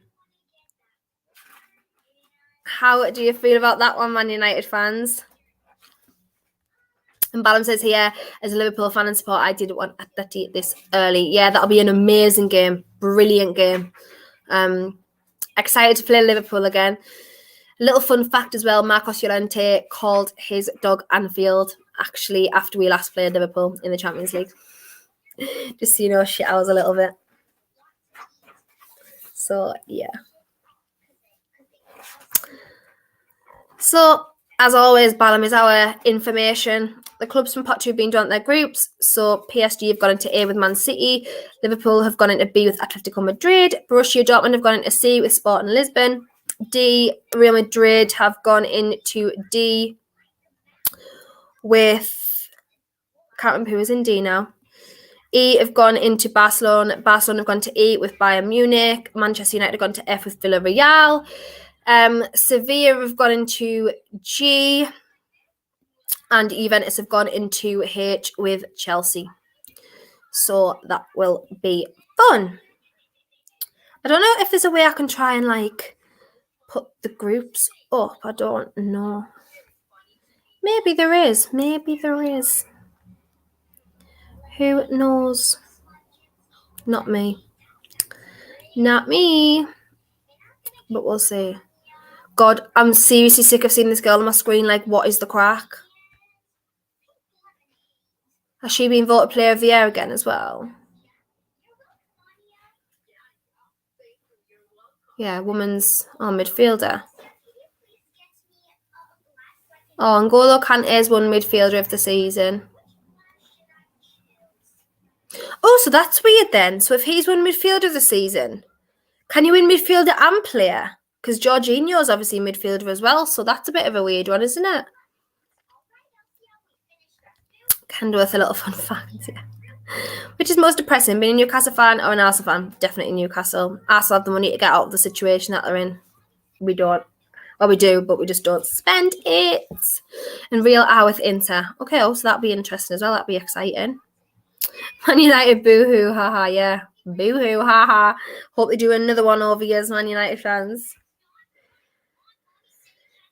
How do you feel about that one, Man United fans? And Ballum says here, as a Liverpool fan and support, I didn't want Atleti this early. Yeah, that'll be an amazing game. Brilliant game. Excited to play Liverpool again. A little fun fact as well, Marcos Llorente called his dog Anfield, actually, after we last played Liverpool in the Champions League. Just so you know, shit hours a little bit. So, yeah. So, as always, Balam is our information. The clubs from Pot 2 have been drawn their groups. So, PSG have gone into A with Man City. Liverpool have gone into B with Atletico Madrid. Borussia Dortmund have gone into C with Sporting Lisbon. D, Real Madrid have gone into D with... Can't remember who is in D now. E have gone into Barcelona. Barcelona have gone to E with Bayern Munich. Manchester United have gone to F with Villarreal. Sevilla have gone into G. And Juventus have gone into H with Chelsea. So that will be fun. I don't know if there's a way I can try and like put the groups up. I don't know. Maybe there is. Maybe there is. Who knows? Not me. Not me. But we'll see. God, I'm seriously sick of seeing this girl on my screen. Like, what is the crack? Has she been voted Player of the Year again as well? Yeah, women's midfielder. Oh, N'Golo Kante's won midfielder of the season. Oh, so that's weird then. So if he's won midfielder of the season, can you win midfielder and player? Because Jorginho's obviously midfielder as well, so that's a bit of a weird one, isn't it? Can do with a little fun fact, yeah. Which is most depressing, being a Newcastle fan or an Arsenal fan? Definitely Newcastle. Arsenal have the money to get out of the situation that they're in. We don't. Well, we do, but we just don't spend it. And Real are with Inter. Okay, so that'll be interesting as well. That'll be exciting. Man United, boo-hoo, haha, yeah. Boo-hoo, haha. Hope they do another one over years, Man United fans.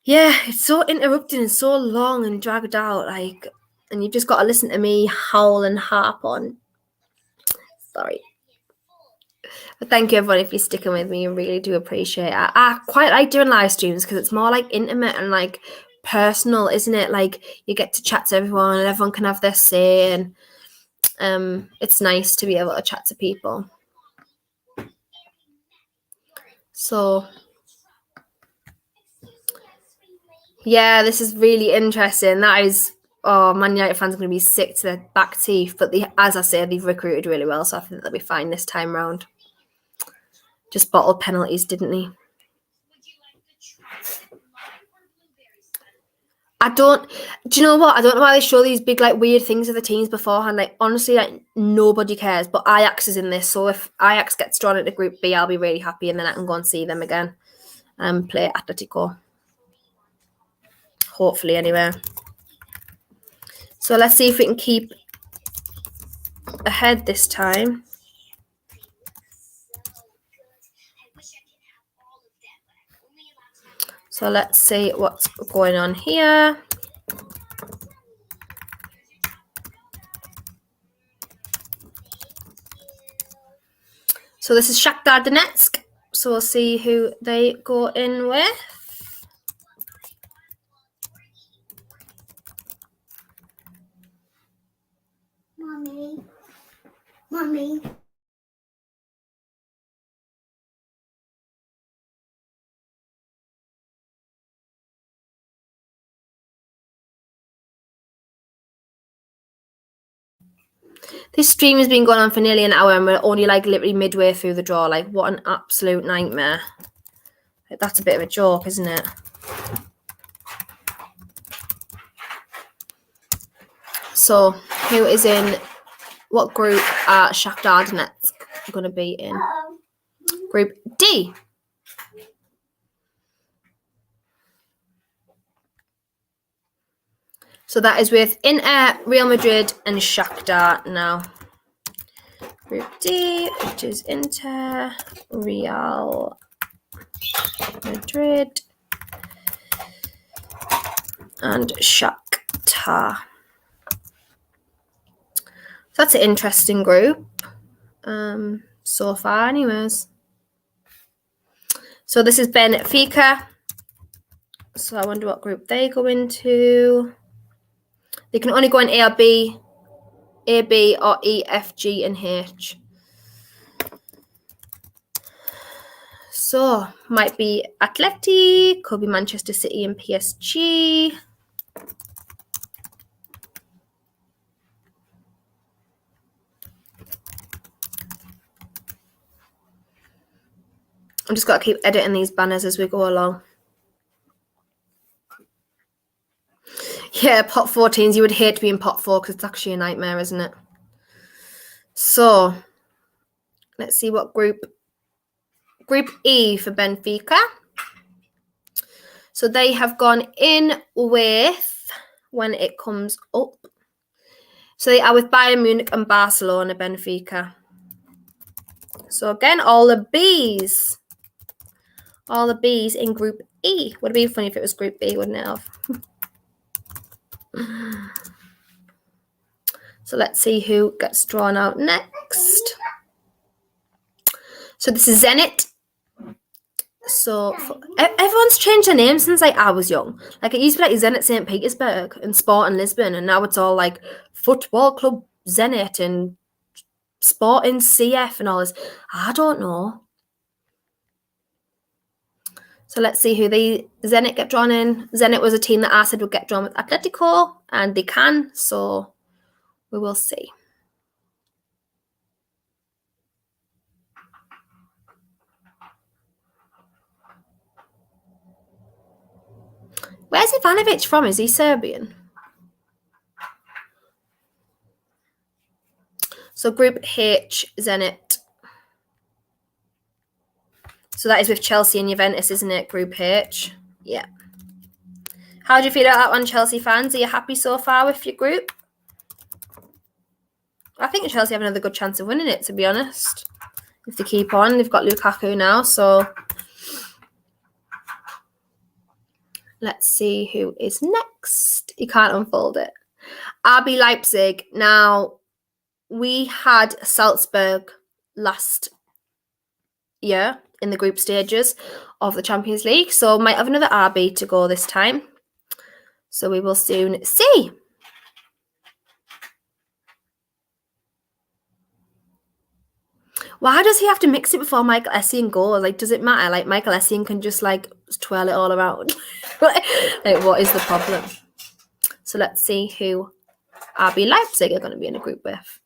Yeah, it's so interrupting and so long and dragged out, like, and you've just got to listen to me howl and harp on. Sorry. But thank you, everyone, if you're sticking with me. I really do appreciate it. I quite like doing live streams because it's more, like, intimate and, like, personal, isn't it? Like, you get to chat to everyone and everyone can have their say, and it's nice to be able to chat to people. So, yeah, this is really interesting. That is, Man United fans are going to be sick to their back teeth. But as I say, they've recruited really well, so I think they'll be fine this time round. Just bottled penalties, didn't they? Do you know what? I don't know why they show these big, like, weird things of the teams beforehand. Like, honestly, like, nobody cares. But Ajax is in this, so if Ajax gets drawn into Group B, I'll be really happy, and then I can go and see them again and play Atletico. Hopefully, anyway. So let's see if we can keep ahead this time. So let's see what's going on here. So this is Shakhtar Donetsk. So we'll see who they go in with. Mommy. This stream has been going on for nearly an hour and we're only, like, literally midway through the draw. Like, what an absolute nightmare. Like, that's a bit of a joke, isn't it? So, who is in what group are Shakhtar Donetsk going to be in? Group D. So that is with Inter, Real Madrid, and Shakhtar now. Group D, which is Inter, Real Madrid, and Shakhtar. So that's an interesting group so far, anyways. So this is Benfica. So I wonder what group they go into. They can only go in A or B. A, B, or E, F, G, and H. So, might be Atleti, could be Manchester City and PSG. I've just got to keep editing these banners as we go along. Yeah, pot 14s. You would hate to be in pot 4 because it's actually a nightmare, isn't it? So, let's see what group E for Benfica. So they have gone in with, when it comes up, so they are with Bayern Munich and Barcelona, Benfica. So again, all the B's in group E. Would be funny if it was group B, wouldn't it have? So let's see who gets drawn out next. So this is Zenit. So everyone's changed their name since like I was young. Like it used to be like Zenit St. Petersburg and Sporting Lisbon, and now it's all like Football Club Zenit and Sporting CF and all this. I don't know. So let's see who the Zenit get drawn in. Zenit was a team that I said would get drawn with Atletico, and they can. So we will see. Where's Ivanovic from? Is he Serbian? So Group H, Zenit. So that is with Chelsea and Juventus, isn't it? Group H. Yeah. How do you feel about that one, Chelsea fans? Are you happy so far with your group? I think Chelsea have another good chance of winning it, to be honest. If they keep on, they've got Lukaku now, so let's see who is next. You can't unfold it. RB Leipzig. Now, we had Salzburg last year in the group stages of the Champions League, so might have another RB to go this time. So we will soon see. Why does he have to mix it before Michael Essien goes? Like, does it matter? Like, Michael Essien can just, like, twirl it all around. Like, what is the problem? So let's see who RB Leipzig are going to be in a group with.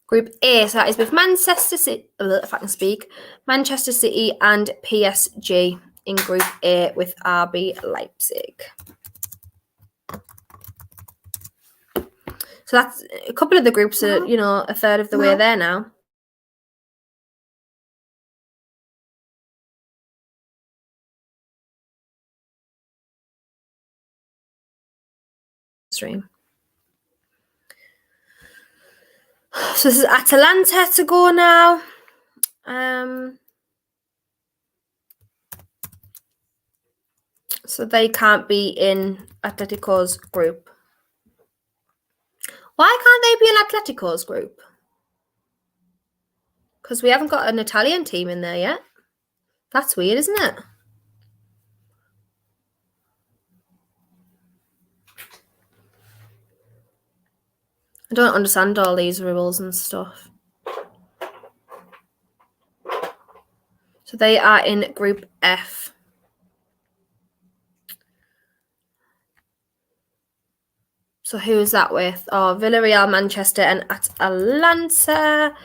Group A, so that is with Manchester City, if I can speak, Manchester City and PSG in Group A with RB Leipzig. So that's a couple of the groups are, you know, a third of the way there now. Stream. So this is Atalanta to go now. So they can't be in Atletico's group. Why can't they be in Atletico's group? Because we haven't got an Italian team in there yet. That's weird, isn't it? I don't understand all these rules and stuff. So they are in Group F. So who is that with? Oh, Villarreal, Manchester, and Atalanta.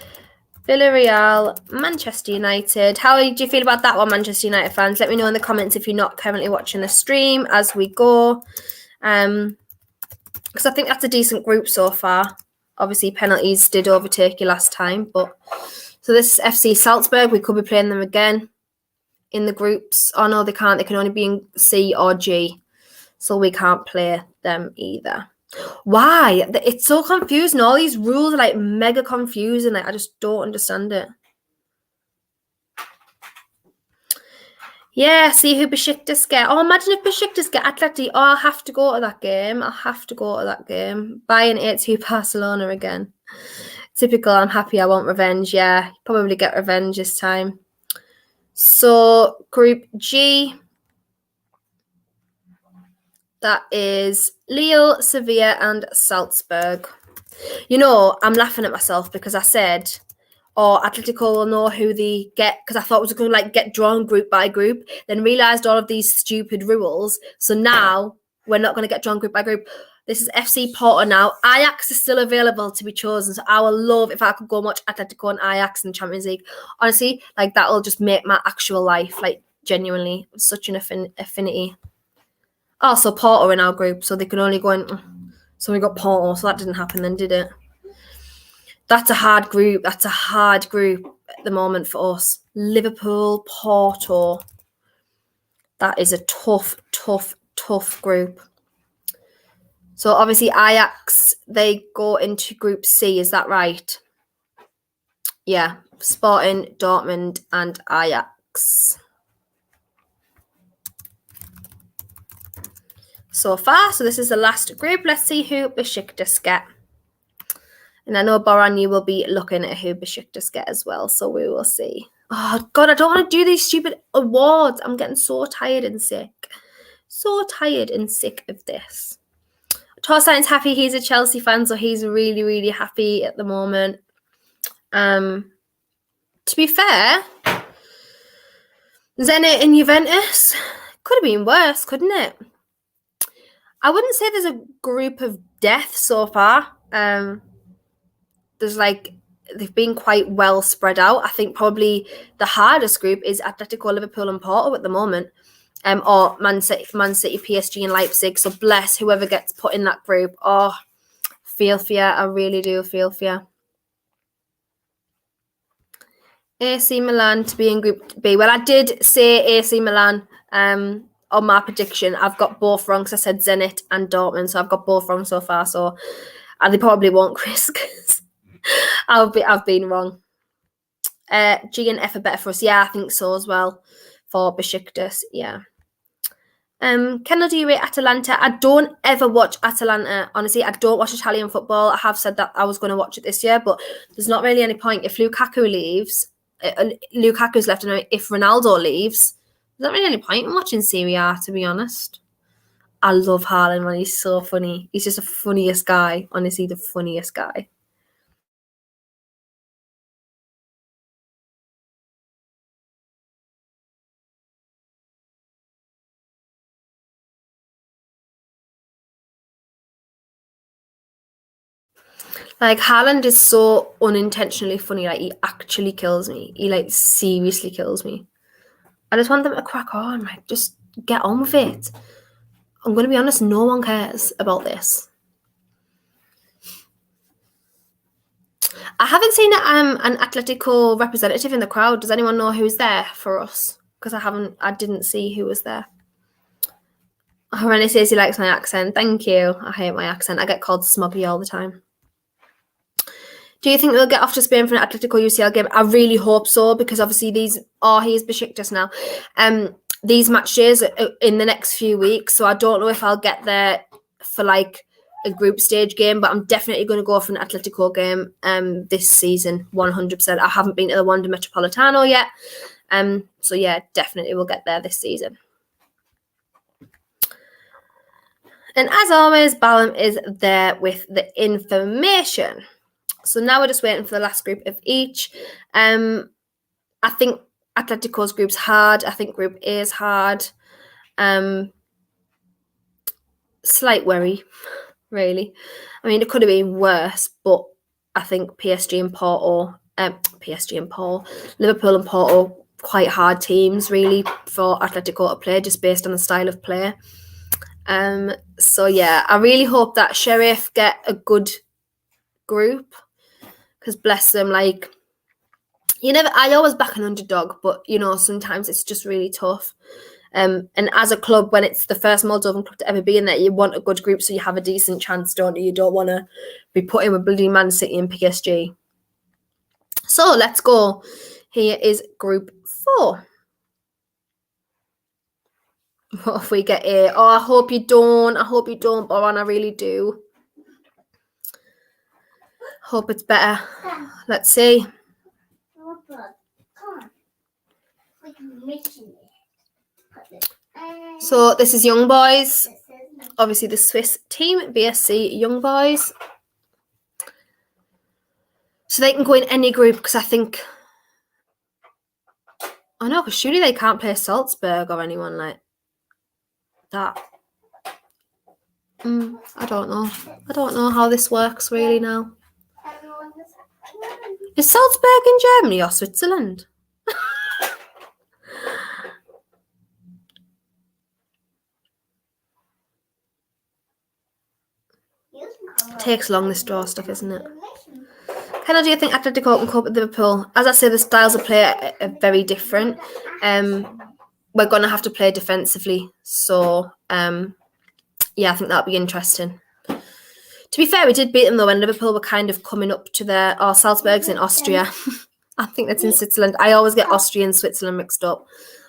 Villarreal, Manchester United. How do you feel about that one, Manchester United fans? Let me know in the comments if you're not currently watching the stream as we go. Because I think that's a decent group so far. Obviously, penalties did overtake you last time. But so this is FC Salzburg. We could be playing them again in the groups. Oh, no, they can't. They can only be in C or G. So we can't play them either. Why? It's so confusing. All these rules are like mega confusing. Like, I just don't understand it. Yeah, see who Besiktas get. Oh, imagine if Besiktas get Atleti. Oh, I'll have to go to that game. Bayern 8-2 Barcelona again. Typical. I'm happy. I want revenge. Yeah, probably get revenge this time. So, Group G. That is Lille, Sevilla and Salzburg. You know, I'm laughing at myself because I said, oh, Atletico will know who they get, because I thought it was going to like get drawn group by group, then realised all of these stupid rules. So now we're not going to get drawn group by group. This is FC Porto now. Ajax is still available to be chosen. So I will love if I could go and watch Atletico and Ajax in the Champions League. Honestly, like that'll just make my actual life, like genuinely, such an affinity. Also, Porto in our group, so they can only go in. So we got Porto, so that didn't happen then, did it? That's a hard group. That's a hard group at the moment for us. Liverpool, Porto. That is a tough, tough, tough group. So obviously Ajax, they go into Group C, is that right? Yeah, Sporting, Dortmund and Ajax. So far, so this is the last group. Let's see who Besiktas get. And I know, Boran, you will be looking at who Besiktas get as well, so we will see. Oh, God, I don't want to do these stupid awards. I'm getting so tired and sick. So tired and sick of this. Torstein's happy. He's a Chelsea fan, so he's really, really happy at the moment. To be fair, Zenit and Juventus could have been worse, couldn't it? I wouldn't say there's a group of death so far. There's like, they've been quite well spread out. I think probably the hardest group is Atletico, Liverpool and Porto at the moment. Or Man City, PSG and Leipzig. So bless whoever gets put in that group. Oh, feel for you. I really do feel for you. AC Milan to be in Group B. Well, I did say AC Milan on my prediction. I've got both wrong because I said Zenit and Dortmund. So I've got both wrong so far. So they probably won't, Chris, because I've been wrong. G and F are better for us. Yeah, I think so as well. For Besiktas, yeah. Kendall, do you rate Atalanta? I don't ever watch Atalanta. Honestly, I don't watch Italian football. I have said that I was going to watch it this year, but there's not really any point. If Lukaku leaves, Lukaku's left, and if Ronaldo leaves, there's not really any point in watching Serie A, to be honest. I love Haaland, man. He's so funny. He's just the funniest guy. Honestly, the funniest guy. Like, Haaland is so unintentionally funny. Like, he actually kills me. He, like, seriously kills me. I just want them to crack on. Like, just get on with it. I'm going to be honest, no one cares about this. I haven't seen an Atletico representative in the crowd. Does anyone know who's there for us? Because I didn't see who was there. Rennie says he likes my accent. Thank you. I hate my accent. I get called smoggy all the time. Do you think we'll get off to Spain for an Atletico UCL game? I really hope so, because obviously he's Besiktas now. These match days are in the next few weeks, so I don't know if I'll get there for like a group stage game, but I'm definitely going to go for an Atletico game this season, 100%. I haven't been to the Wanda Metropolitano yet, so yeah, definitely we'll get there this season. And as always, Balam is there with the information. So now we're just waiting for the last group of each. I think Atletico's group's hard. I think Group A is hard. Slight worry, really. I mean, it could have been worse, but I think PSG and Porto, Liverpool and Porto, quite hard teams, really, for Atletico to play, just based on the style of play. So yeah, I really hope that Sheriff get a good group, because bless them, like, I always back an underdog, but sometimes it's just really tough. And as a club, when it's the first Moldovan club to ever be in there, you want a good group so you have a decent chance, don't you? You don't want to be put in with bloody Man City and PSG. So let's go. Here is Group 4. What if we get A? Oh, I hope you don't. Boran, I really do. Hope it's better. Let's see. So this is Young Boys. obviously the Swiss team, BSC Young Boys. So they can go in any group because I think... I know, because surely they can't play Salzburg or anyone like that. I don't know. I don't know how this works really now. Is Salzburg in Germany or Switzerland? Takes long, this draw stuff, isn't it? How do you think Atletico can cope with Liverpool? As I say, the styles of play are very different. We're going to have to play defensively. So, yeah, I think that'll be interesting. To be fair, we did beat them, though, when Liverpool were kind of coming up to their... Oh, Salzburg's in Austria. I think that's in Switzerland. I always get Austria and Switzerland mixed up.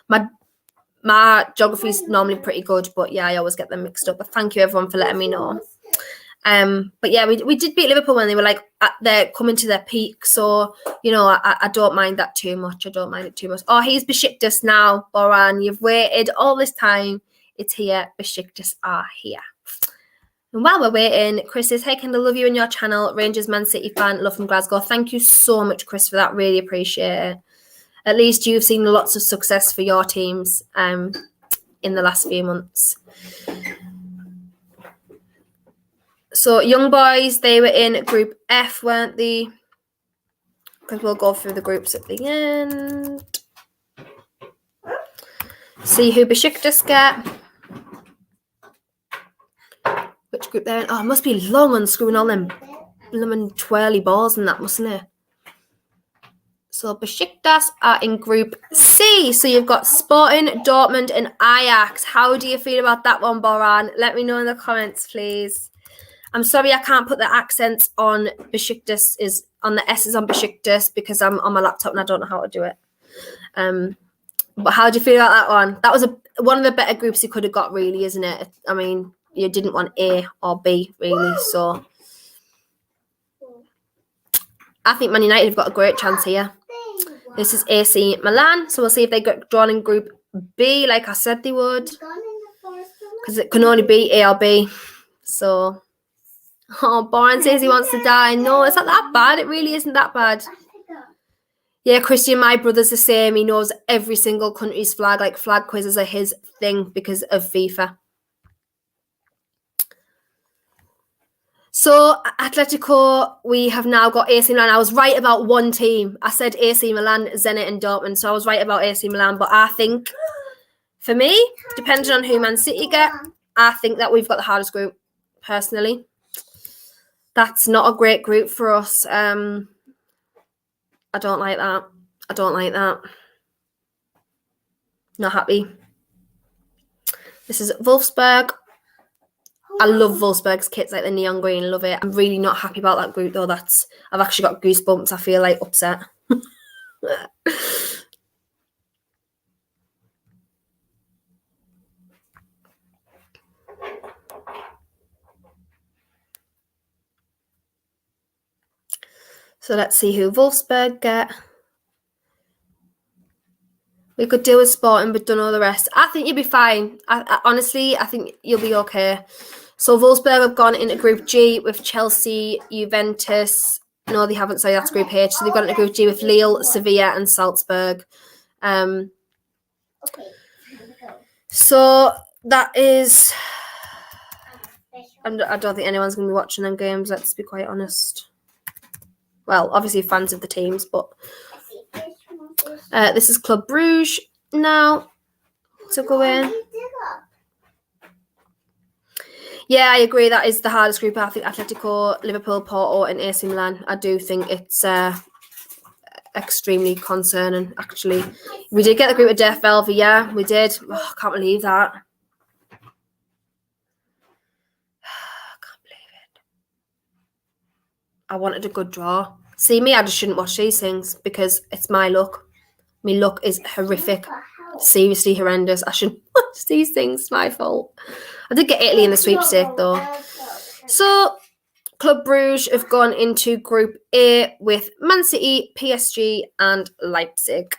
My geography is normally pretty good, but yeah, I always get them mixed up. But thank you, everyone, for letting me know. But yeah, we did beat Liverpool when they were like they're coming to their peak. So, you know, I don't mind that too much. I don't mind it too much. Oh, he's Besiktas now, Boran. You've waited all this time. It's here. Besiktas are here. And while we're waiting, Chris says, hey, Kendall, love you and your channel. Rangers Man City fan, love from Glasgow. Thank you so much, Chris, for that. Really appreciate it. At least you've seen lots of success for your teams in the last few months. So, Young Boys, they were in Group F, weren't they? Because we'll go through the groups at the end. See who Besiktas get. Which group they're in. Oh, it must be long unscrewing all them blooming twirly balls and that, mustn't it? So, Besiktas are in Group C. So, you've got Sporting, Dortmund and Ajax. How do you feel about that one, Boran? Let me know in the comments, please. I'm sorry I can't put the accents on Besiktas, is on the S's on Besiktas because I'm on my laptop and I don't know how to do it. But how do you feel about that one? That was one of the better groups you could have got, really, isn't it? I mean, you didn't want A or B, really. So I think Man United have got a great chance here. This is AC Milan. So we'll see if they get drawn in Group B, like I said they would. Because it can only be A or B. So... Oh, Boran says he wants to die. No, it's not that bad. It really isn't that bad. Yeah, Christian, my brother's the same. He knows every single country's flag. Like, flag quizzes are his thing because of FIFA. So, Atletico, we have now got AC Milan. I was right about one team. I said AC Milan, Zenit and Dortmund. So, I was right about AC Milan. But I think, for me, depending on who Man City get, I think that we've got the hardest group, personally. That's not a great group for us. I don't like that. I don't like that. Not happy. This is Wolfsburg. I love Wolfsburg's kits, like the neon green. Love it. I'm really not happy about that group, though. I've actually got goosebumps. I feel like upset. So let's see who Wolfsburg get. We could deal with Sporting, but don't know the rest. I think you'll be fine. Honestly, I think you'll be okay. So Wolfsburg have gone into Group G with Chelsea, Juventus. No, they haven't. Sorry, that's Group H. So they've gone into Group G with Lille, Sevilla, and Salzburg. So that is... I don't think anyone's going to be watching them games, let's be quite honest. Well, obviously fans of the teams, but this is Club Brugge now to go in. Yeah, I agree. That is the hardest group. I think Atletico, Liverpool, Porto and AC Milan. I do think it's extremely concerning, actually. We did get the group of Death Velvet, yeah, we did. Oh, I can't believe that. I wanted a good draw. See me, I just shouldn't watch these things because it's my luck. My luck is horrific. Seriously horrendous. I shouldn't watch these things. It's my fault. I did get Italy in the sweepstake though. So, Club Brugge have gone into Group A with Man City, PSG and Leipzig,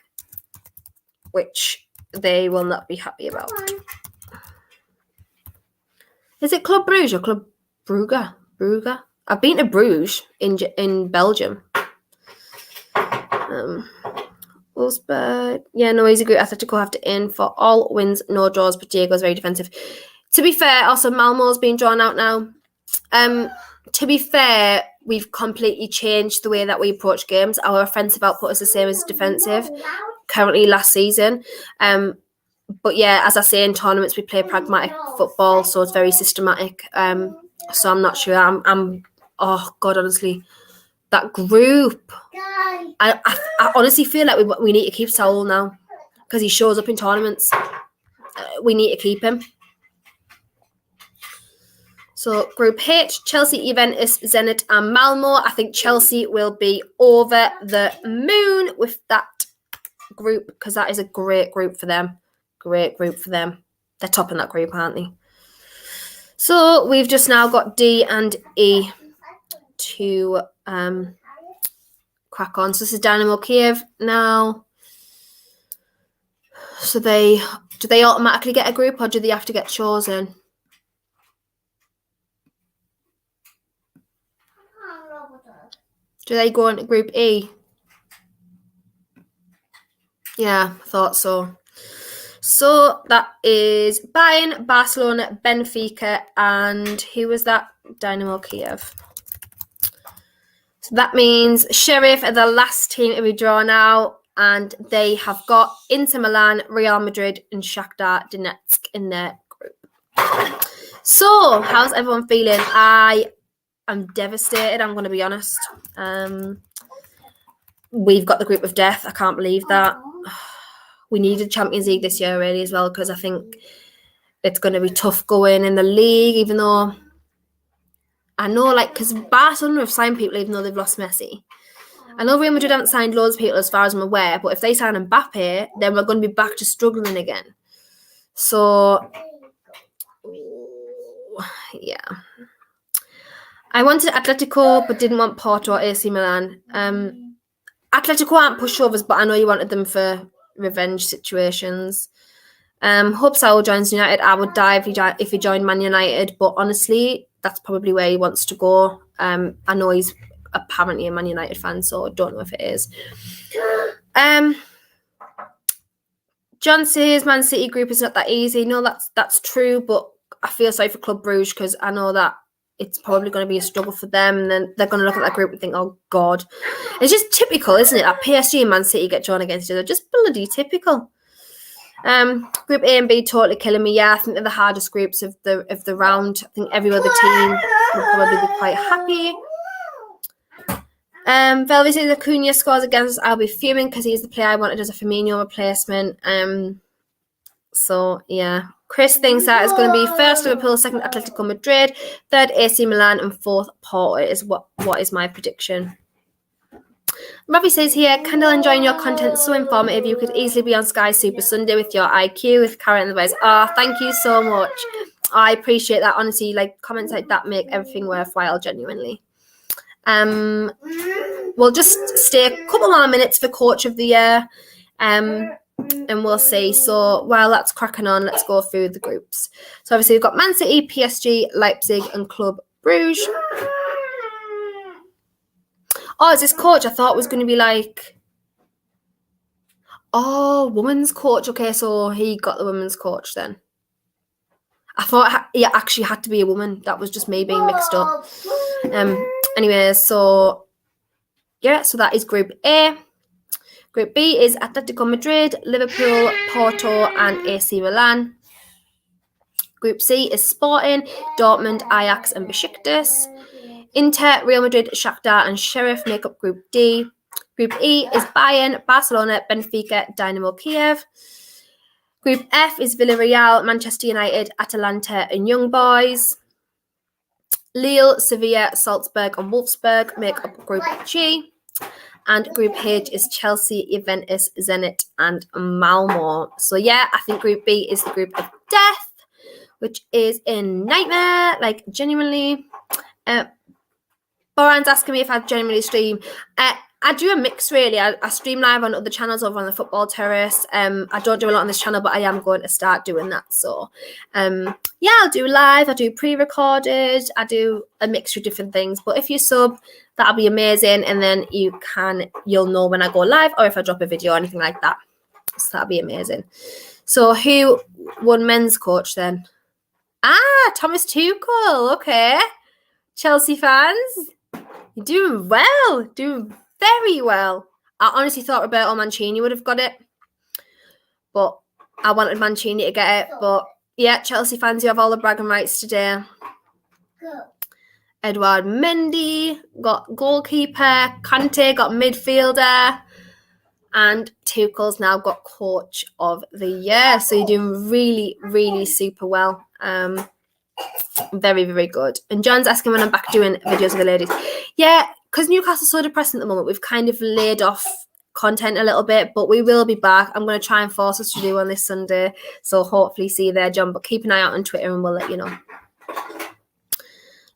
which they will not be happy about. Is it Club Bruges or Club Brugge? Brugge? I've been to Bruges in Belgium. Wolfsburg. Yeah, no easy group. Atletico have to in for all wins, no draws, but Diego's very defensive. To be fair, also Malmo's being drawn out now. To be fair, we've completely changed the way that we approach games. Our offensive output is the same as defensive currently last season. But yeah, as I say, in tournaments we play pragmatic football, so it's very systematic. So I'm not sure. I'm oh God, honestly, that group. I honestly feel like we need to keep Saul now because he shows up in tournaments. We need to keep him. So Group H, Chelsea, Juventus, Zenit and Malmo. I think Chelsea will be over the moon with that group because that is a great group for them. Great group for them. They're top in that group, aren't they? So we've just now got D and E to crack on. So this is Dynamo Kiev now. So do they automatically get a group or do they have to get chosen? Do they go into Group E? Yeah, I thought so. So that is Bayern, Barcelona, Benfica, and who was that? Dynamo Kiev. So that means Sheriff are the last team to be drawn out, and they have got Inter Milan, Real Madrid, and Shakhtar Donetsk in their group. So, how's everyone feeling? I am devastated, I'm going to be honest. We've got the group of death. I can't believe that. We needed Champions League this year really as well because I think it's going to be tough going in the league, even though I know, because Barcelona have signed people even though they've lost Messi. I know Real Madrid haven't signed loads of people as far as I'm aware, but if they sign Mbappe, then we're going to be back to struggling again. So, yeah. I wanted Atletico but didn't want Porto or AC Milan. Atletico aren't pushovers, but I know you wanted them for revenge situations. Hope Saul joins United. I would die if he joined Man United, but honestly, that's probably where he wants to go. I know he's apparently a Man United fan, so I don't know if it is. John says Man City group is not that easy. No, that's true, but I feel sorry for Club Bruges because I know that it's probably going to be a struggle for them. And then they're going to look at that group and think, oh, God. It's just typical, isn't it? That PSG and Man City get drawn against each other. Just bloody typical. Group A and B totally killing me. Yeah, I think they're the hardest groups of the round. I think every other team will probably be quite happy. Velvet says Acuna scores against us. I'll be fuming because he's the player I wanted as a Firmino replacement. So, yeah. Chris thinks that it's going to be first Liverpool, second Atletico Madrid, third AC Milan, and fourth Porto is what is my prediction. Robbie says here, Kendall, enjoying your content, so informative. You could easily be on Sky Super Sunday with your IQ with Karen and the boys. Thank you so much. I appreciate that. Honestly, comments like that make everything worthwhile, genuinely. We'll just stay a couple more minutes for Coach of the Year. And we'll see. So while that's cracking on, let's go through the groups. So obviously we've got Man City, PSG, Leipzig, and Club Bruges. Oh, is this coach? I thought it was going to be women's coach. Okay, so he got the women's coach then. I thought it actually had to be a woman. That was just me being mixed up. Anyways, so yeah, so that is Group A. Group B is Atletico Madrid, Liverpool, Porto, and AC Milan. Group C is Sporting, Dortmund, Ajax, and Besiktas. Inter, Real Madrid, Shakhtar, and Sheriff make up Group D. Group E is Bayern, Barcelona, Benfica, Dynamo Kiev. Group F is Villarreal, Manchester United, Atalanta, and Young Boys. Lille, Sevilla, Salzburg, and Wolfsburg make up Group G. And Group H is Chelsea, Juventus, Zenit, and Malmo. So yeah, I think Group B is the group of death, which is a nightmare, genuinely. Boran's asking me if I genuinely stream. I do a mix really. I stream live on other channels over on the Football Terrace. I don't do a lot on this channel, but I am going to start doing that. So yeah, I'll do live, I do pre-recorded, I do a mixture of different things. But if you sub, that'll be amazing. And then you'll know when I go live or if I drop a video or anything like that. So that'll be amazing. So who won men's coach then? Thomas Tuchel. Okay. Chelsea fans, you're doing well. Doing very well. I honestly thought Roberto Mancini would have got it. But I wanted Mancini to get it. But yeah, Chelsea fans, you have all the bragging rights today. Go. Edouard Mendy got goalkeeper. Kante got midfielder. And Tuchel's now got coach of the year. So you're doing really, really super well. Very, very good. And John's asking when I'm back doing videos of the ladies. Yeah, because Newcastle's so depressing at the moment, we've kind of laid off content a little bit, but we will be back. I'm going to try and force us to do one this Sunday. So hopefully see you there, John. But keep an eye out on Twitter and we'll let you know.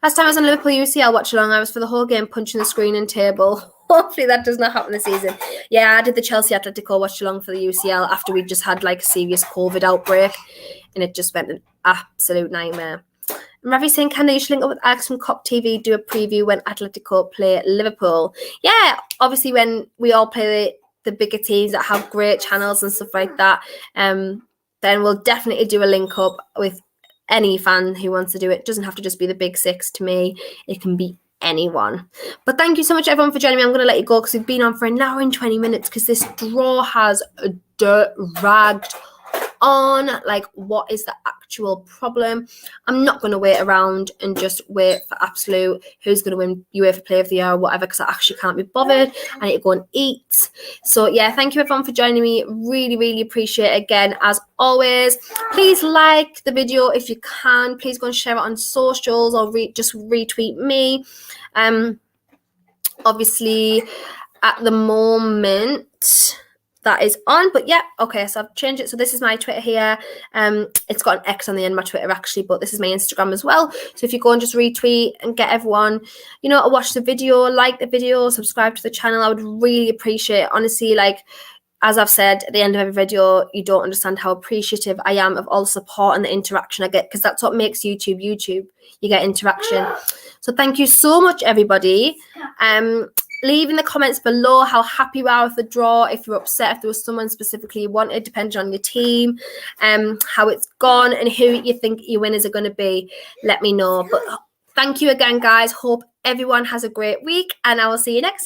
Last time I was on Liverpool UCL watch along, I was for the whole game punching the screen and table. Hopefully that does not happen this season. Yeah, I did the Chelsea Atletico watch along for the UCL after we just had like a serious COVID outbreak. And it just went an absolute nightmare. Ravi saying, can they link up with Alex from Cop TV, do a preview when Atletico play Liverpool? Yeah, obviously when we all play the bigger teams that have great channels and stuff like that, then we'll definitely do a link up with any fan who wants to do it. It doesn't have to just be the big six to me. It can be anyone. But thank you so much, everyone, for joining me. I'm going to let you go because we've been on for an hour and 20 minutes because this draw has dragged on. Like, what is the actual problem? I'm not going to wait around and just wait for absolute who's going to win UEFA Player of the Year or whatever, because I actually can't be bothered. I need to go and eat. So yeah, thank you everyone for joining me. Really, really appreciate it. Again, as always, please like the video if you can. Please go and share it on socials or just retweet me. Obviously at the moment that is on, but yeah, okay, so I've changed it. So this is my Twitter here. It's got an X on the end of my Twitter actually, but this is my Instagram as well. So if you go and just retweet and get everyone, you know, to watch the video, like the video, subscribe to the channel, I would really appreciate it. Honestly, like, as I've said at the end of every video, you don't understand how appreciative I am of all the support and the interaction I get, because that's what makes YouTube. You get interaction. So thank you so much, everybody. Leave in the comments below how happy you are with the draw, if you're upset, if there was someone specifically you wanted, depending on your team, how it's gone, and who you think your winners are going to be. Let me know. But thank you again, guys. Hope everyone has a great week, and I will see you next time.